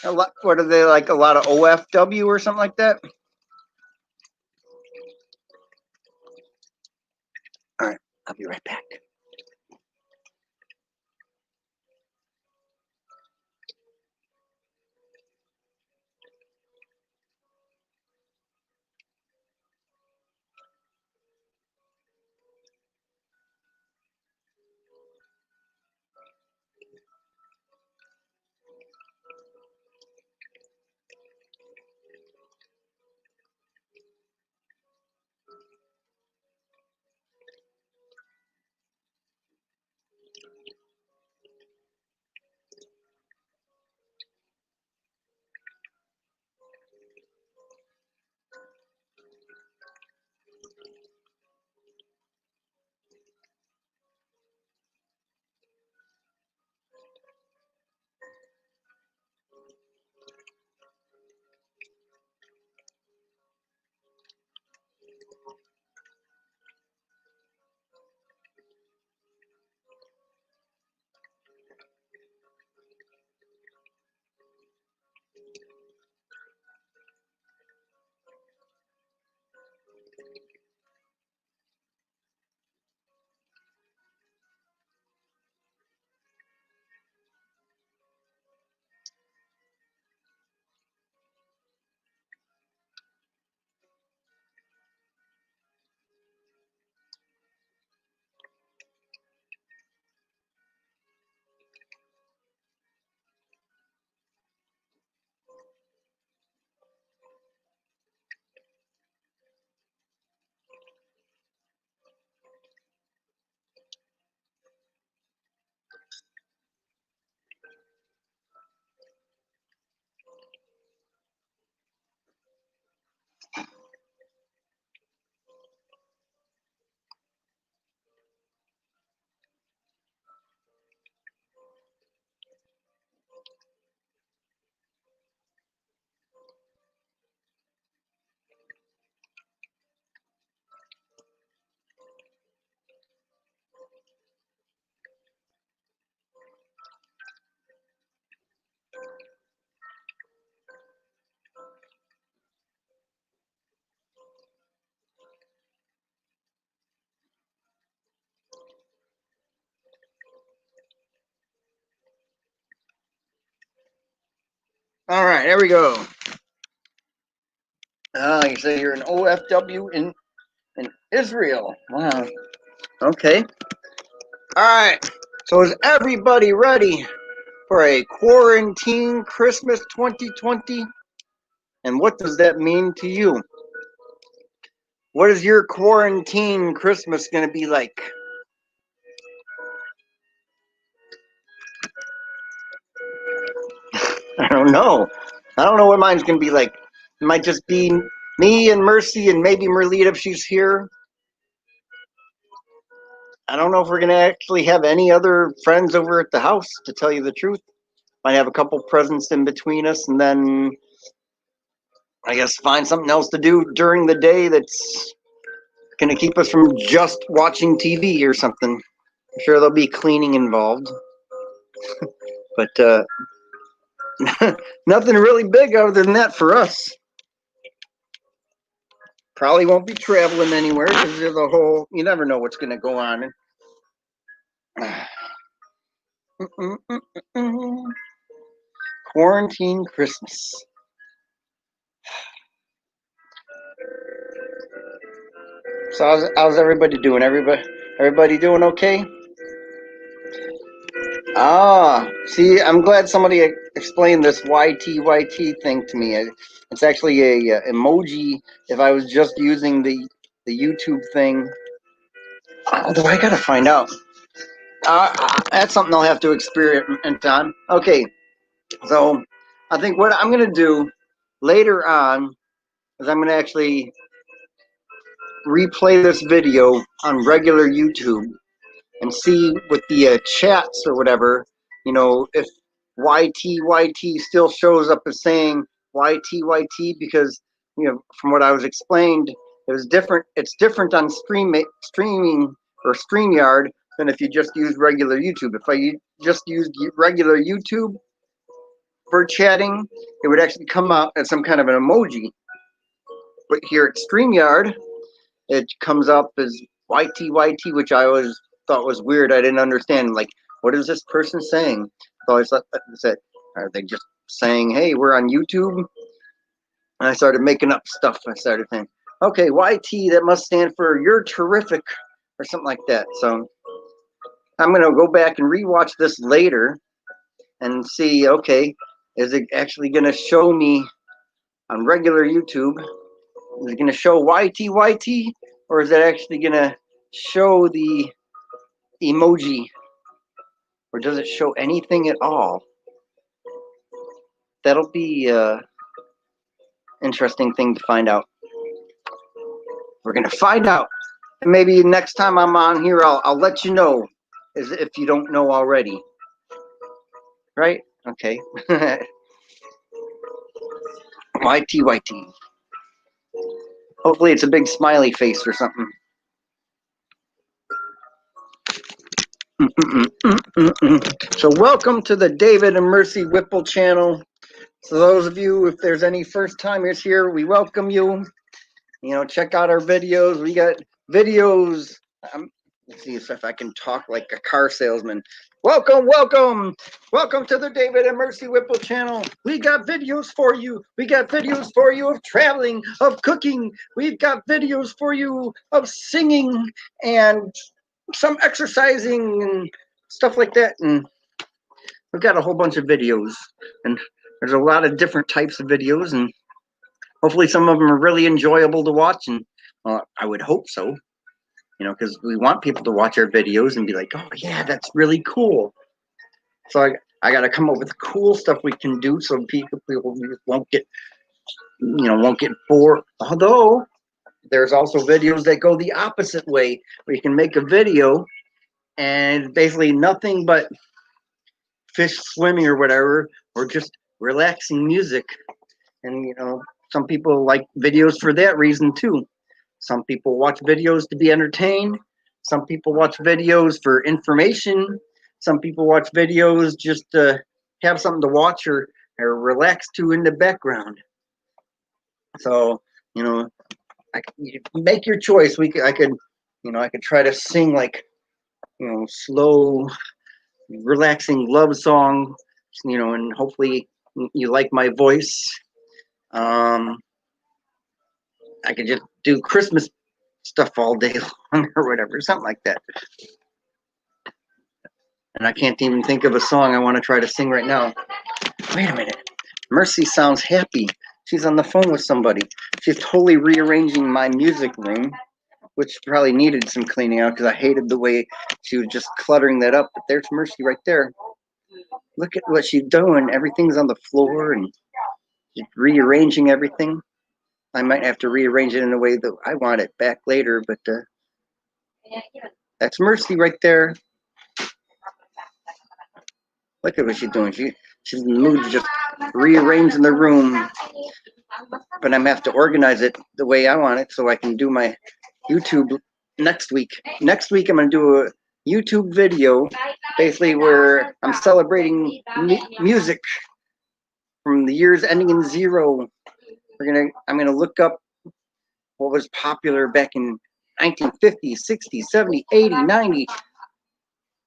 A lot, what are they like? A lot of OFW or something like that? All right, I'll be right back. All right, there we go. You say you're an OFW in Israel. Wow. Okay. All right. So is everybody ready for a quarantine Christmas 2020? And what does that mean to you? What is your quarantine Christmas going to be like? I don't know. I don't know what mine's going to be like. It might just be me and Mercy and maybe Merlita if she's here. I don't know if we're going to actually have any other friends over at the house, to tell you the truth. Might have a couple presents in between us, and then I guess find something else to do during the day that's going to keep us from just watching TV or something. I'm sure there'll be cleaning involved. But nothing really big other than that for us. Probably won't be traveling anywhere because there's a whole, you never know what's going to go on. Quarantine Christmas. So how's everybody doing? Everybody doing okay? Ah, see, I'm glad somebody explained this YTYT thing to me. It's actually a emoji. If I was just using the YouTube thing, although I gotta find out. That's something I'll have to experiment on. Okay, so I think what I'm gonna do later on is I'm gonna actually replay this video on regular YouTube and see with the chats or whatever, you know, if YTYT still shows up as saying YTYT, because, you know, from what I was explained, it was different. It's different on streaming or StreamYard than if you just use regular YouTube. If I just used regular YouTube for chatting, it would actually come out as some kind of an emoji. But here at StreamYard, it comes up as YTYT, which I always thought was weird. I didn't understand, like, what is this person saying? So I always thought, are they just saying, hey, we're on YouTube? And I started making up stuff. I started saying, okay, YT, that must stand for you're terrific, or something like that. So I'm going to go back and rewatch this later and see, okay, is it actually going to show me on regular YouTube? Is it going to show YTYT, or is it actually going to show the emoji, or does it show anything at all? That'll be an interesting thing to find out. We're going to find out. And maybe next time I'm on here, I'll let you know, as if you don't know already. Right? Okay. YTYT. Hopefully it's a big smiley face or something. So welcome to the David and Mercy Whipple channel. So those of you, if there's any first timers here, we welcome you. You know, check out our videos. We got videos. Let's see if I can talk like a car salesman. Welcome to the David and Mercy Whipple channel. We got videos for you. We got videos for you of traveling, of cooking. We've got videos for you of singing and some exercising and stuff like that. And we've got a whole bunch of videos, and there's a lot of different types of videos, and hopefully some of them are really enjoyable to watch. And I would hope so, you know, because we want people to watch our videos and be like, oh yeah, that's really cool. So I got to come up with cool stuff we can do so people won't get, you know, won't get bored. Although there's also videos that go the opposite way, where you can make a video and basically nothing but fish swimming or whatever, or just relaxing music. And, you know, some people like videos for that reason too. Some people watch videos to be entertained. Some people watch videos for information. Some people watch videos just to have something to watch or relax to in the background. So, you know, you make your choice. I could try to sing like, you know, slow, relaxing love song, you know, and hopefully you like my voice. I could just do Christmas stuff all day long or whatever, something like that. And I can't even think of a song I want to try to sing right now. Wait a minute. Mercy sounds happy. She's on the phone with somebody. She's totally rearranging my music room, which probably needed some cleaning out because I hated the way she was just cluttering that up. But there's Mercy right there. Look at what she's doing. Everything's on the floor and she's rearranging everything. I might have to rearrange it in a way that I want it back later, but that's Mercy right there. Look at what she's doing. She's in the mood to just rearranging the room, but I'm gonna have to organize it the way I want it so I can do my YouTube next week. Next week I'm gonna do a YouTube video, basically where I'm celebrating music from the years ending in 0. I'm gonna look up what was popular back in 1950s, 60s, 70s, 80s, 90s,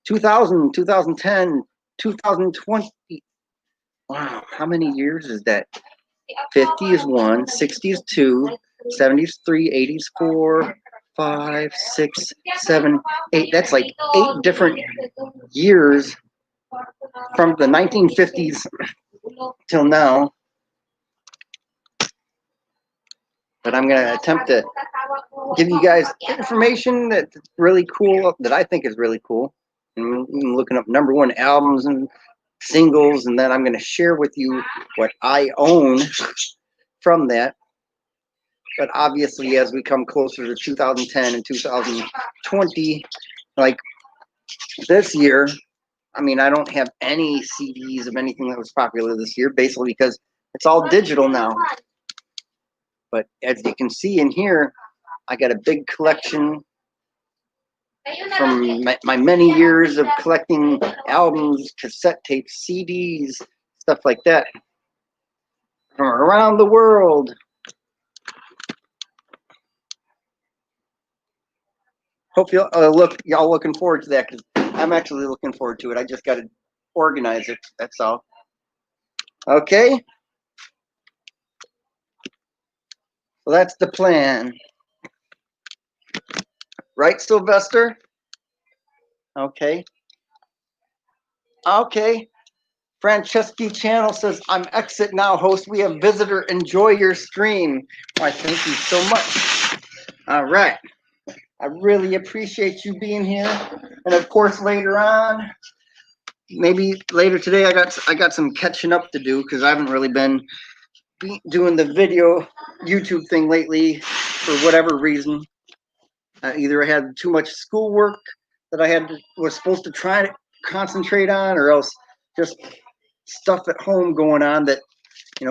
2000, 2010, 2020. Wow, how many years is that? 50 is 1, 60 is 2, 70 is 3, 80 is 4, 5, 6, 7, 8. That's like 8 different years from the 1950s till now. But I'm going to attempt to give you guys information that's really cool, that I think is really cool. And I'm looking up #1 albums and singles, and then I'm going to share with you what I own from that. But obviously, as we come closer to 2010 and 2020, like this year, I mean, I don't have any CDs of anything that was popular this year, basically because it's all digital now. But as you can see in here, I got a big collection from my many years of collecting albums, cassette tapes, CDs, stuff like that from around the world. Hope y'all looking forward to that, because I'm actually looking forward to it. I just got to organize it. That's all. Okay. So that's the plan. Right, Sylvester? Okay. Okay. Franceschi Channel says, I'm exit now, host. We have visitor. Enjoy your stream. Why, thank you so much. All right. I really appreciate you being here. And of course, later on, maybe later today, I got some catching up to do, because I haven't really been doing the video YouTube thing lately for whatever reason. Either I had too much schoolwork that I was supposed to try to concentrate on, or else just stuff at home going on that,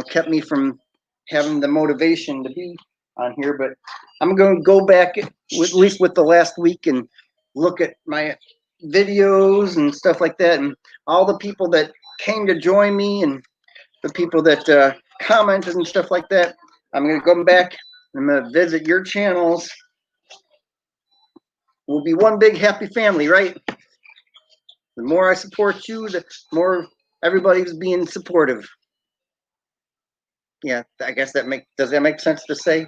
kept me from having the motivation to be on here. But I'm going to go back at least with the last week and look at my videos and stuff like that, and all the people that came to join me and the people that commented and stuff like that. I'm going to go back. I'm going to visit your channels. We'll be one big happy family, right? The more I support you, the more everybody's being supportive. Yeah, I guess does that make sense to say?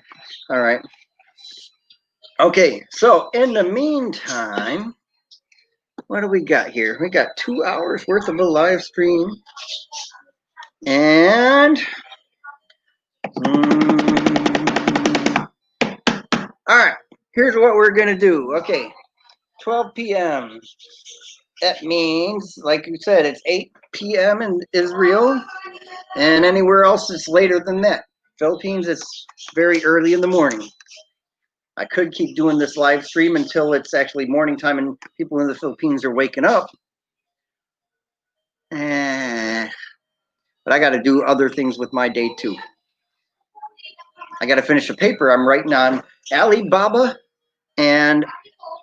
All right. Okay, so in the meantime, what do we got here? We got 2 hours worth of a live stream. And all right, here's what we're gonna do. Okay, 12 p.m. That means, like you said, it's 8 p.m. in Israel, and anywhere else it's later than that. Philippines, it's very early in the morning. I could keep doing this live stream until it's actually morning time and people in the Philippines are waking up. But I got to do other things with my day too. I got to finish a paper I'm writing on Alibaba and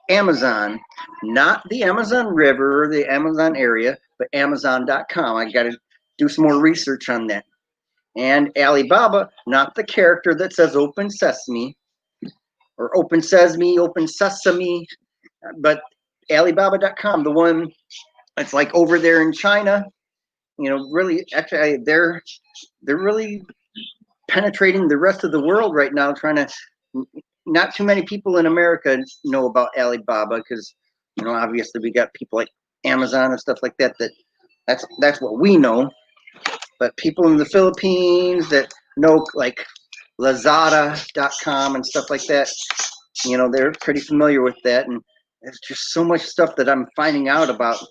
Amazon, not the Amazon River or the Amazon area, but Amazon.com. I got to do some more research on that. And Alibaba, not the character that says Open Sesame or Open Sesame, Open Sesame, but Alibaba.com, the one that's like over there in China. Really, actually, they're really penetrating the rest of the world right now, trying to. Not too many people in America know about Alibaba because, obviously we got people like Amazon and stuff like that. That's what we know. But people in the Philippines that know, like Lazada.com and stuff like that, they're pretty familiar with that. And there's just so much stuff that I'm finding out about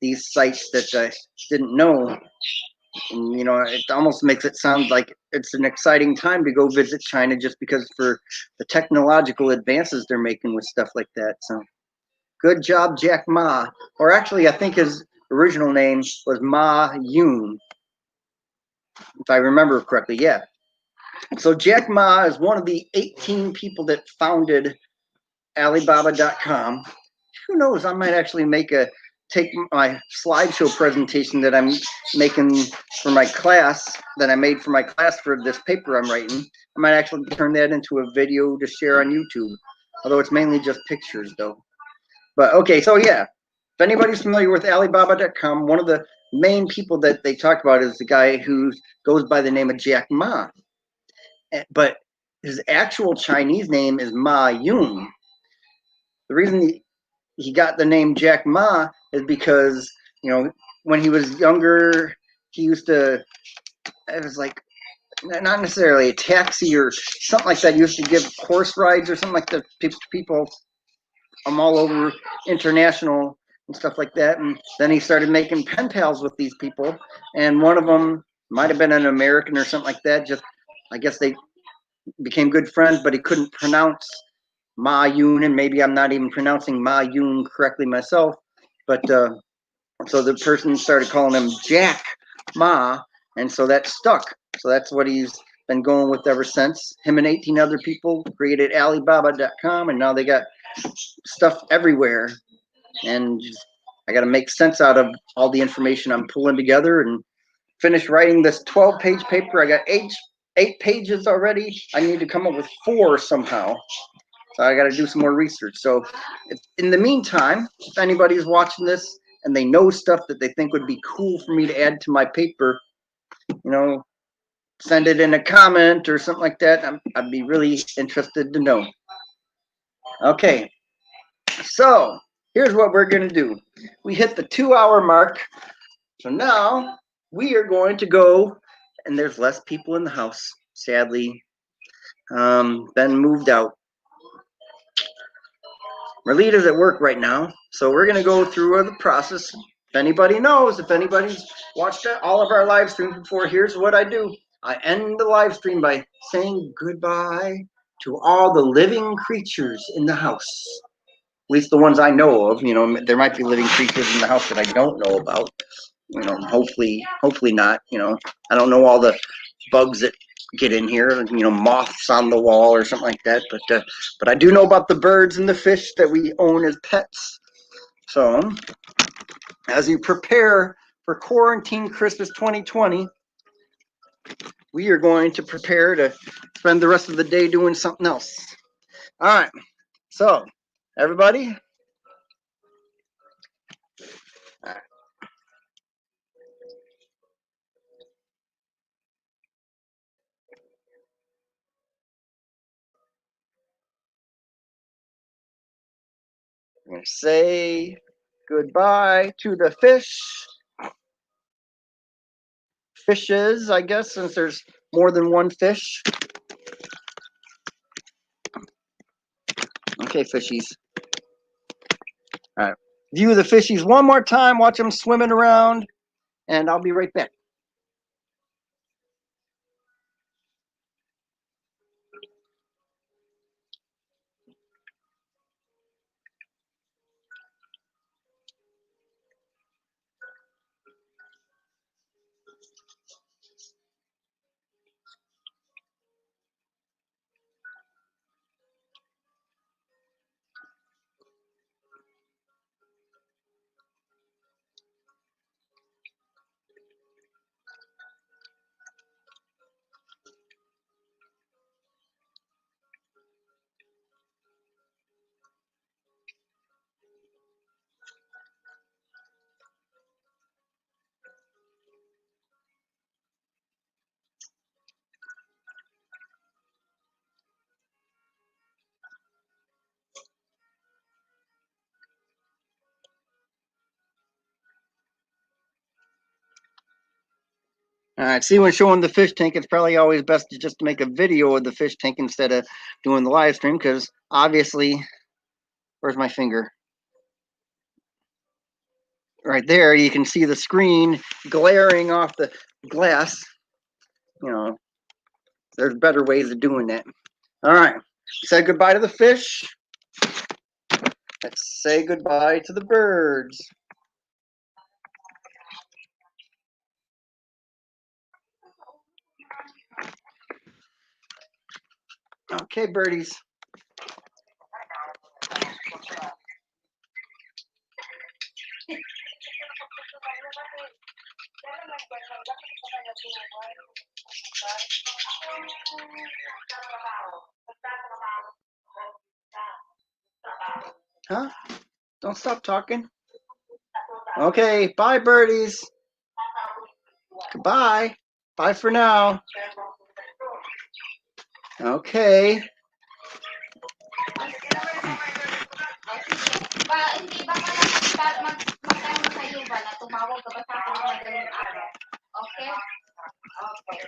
these sites that I didn't know. And, it almost makes it sound like it's an exciting time to go visit China just because for the technological advances they're making with stuff like that. So good job, Jack Ma. Or actually, I think his original name was Ma Yun, if I remember correctly. Yeah. So Jack Ma is one of the 18 people that founded Alibaba.com. Who knows? I might actually make a take my slideshow presentation that I'm making for my class, that I made for my class for this paper I'm writing. I might actually turn that into a video to share on YouTube, although it's mainly just pictures though. But okay, so yeah, if anybody's familiar with Alibaba.com, one of the main people that they talk about is the guy who goes by the name of Jack Ma. But his actual Chinese name is Ma Yun. The reason he got the name Jack Ma is because, you know, when he was younger, he used to, it was like, not necessarily a taxi or something like that. He used to give horse rides or something like that to people all over international and stuff like that. And then he started making pen pals with these people. And one of them might have been an American or something like that. Just, I guess they became good friends, but he couldn't pronounce Ma Yun, and maybe I'm not even pronouncing Ma Yun correctly myself. But so the person started calling him Jack Ma, and so that stuck. So that's what he's been going with ever since. Him and 18 other people created Alibaba.com, and now they got stuff everywhere. And I got to make sense out of all the information I'm pulling together and finish writing this 12-page paper. I got eight pages already. I need to come up with 4 somehow. So I got to do some more research. So in the meantime, if anybody's watching this and they know stuff that they think would be cool for me to add to my paper, you know, send it in a comment or something like that. I'd be really interested to know. Okay, so here's what we're going to do. We hit the 2-hour mark. So now we are going to go, and there's less people in the house, sadly. Ben moved out. Marlita's at work right now, so we're going to go through the process. If anybody knows, if anybody's watched all of our live streams before, here's what I do. I end the live stream by saying goodbye to all the living creatures in the house. At least the ones I know of. You know, there might be living creatures in the house that I don't know about. You know, hopefully not. You know, I don't know all the bugs that get in here, you know, moths on the wall or something like that. But I do know about the birds and the fish that we own as pets. So as you prepare for quarantine Christmas 2020, we are going to prepare to spend the rest of the day doing something else. All right. So everybody. All right. I'm going to say goodbye to the fishes, I guess, since there's more than one fish. Okay, fishies. All right. View the fishies one more time, watch them swimming around, and I'll be right back. All right, see, when showing the fish tank, it's probably always best to just make a video of the fish tank instead of doing the live stream, because obviously, where's my finger? Right there, you can see the screen glaring off the glass. You know, there's better ways of doing that. All right, say goodbye to the fish. Let's say goodbye to the birds. Okay, birdies. Huh? Don't stop talking. Okay, bye, birdies. Goodbye. Bye for now. Okay. Hindi ba kaya magkano sa'yo ba na tumawag ka ba sa akin ng madaling araw? Okay? Okay.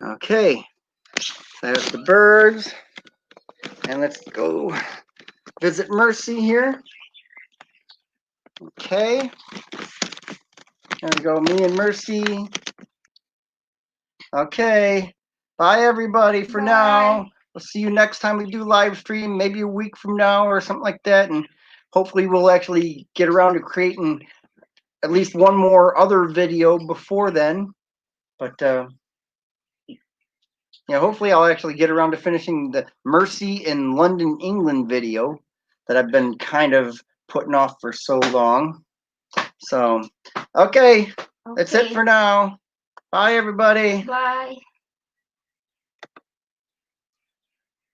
Okay. There's the birds. And let's go visit Mercy here. Okay. There we go. Me and Mercy. Okay. Bye, everybody, for Bye. now. We'll see you next time we do live stream, maybe a week from now or something like that. And hopefully we'll actually get around to creating at least one more other video before then. But yeah, hopefully I'll actually get around to finishing the Mercy in London, England video that I've been kind of putting off for so long. So, okay, that's it for now. Bye, everybody. Bye.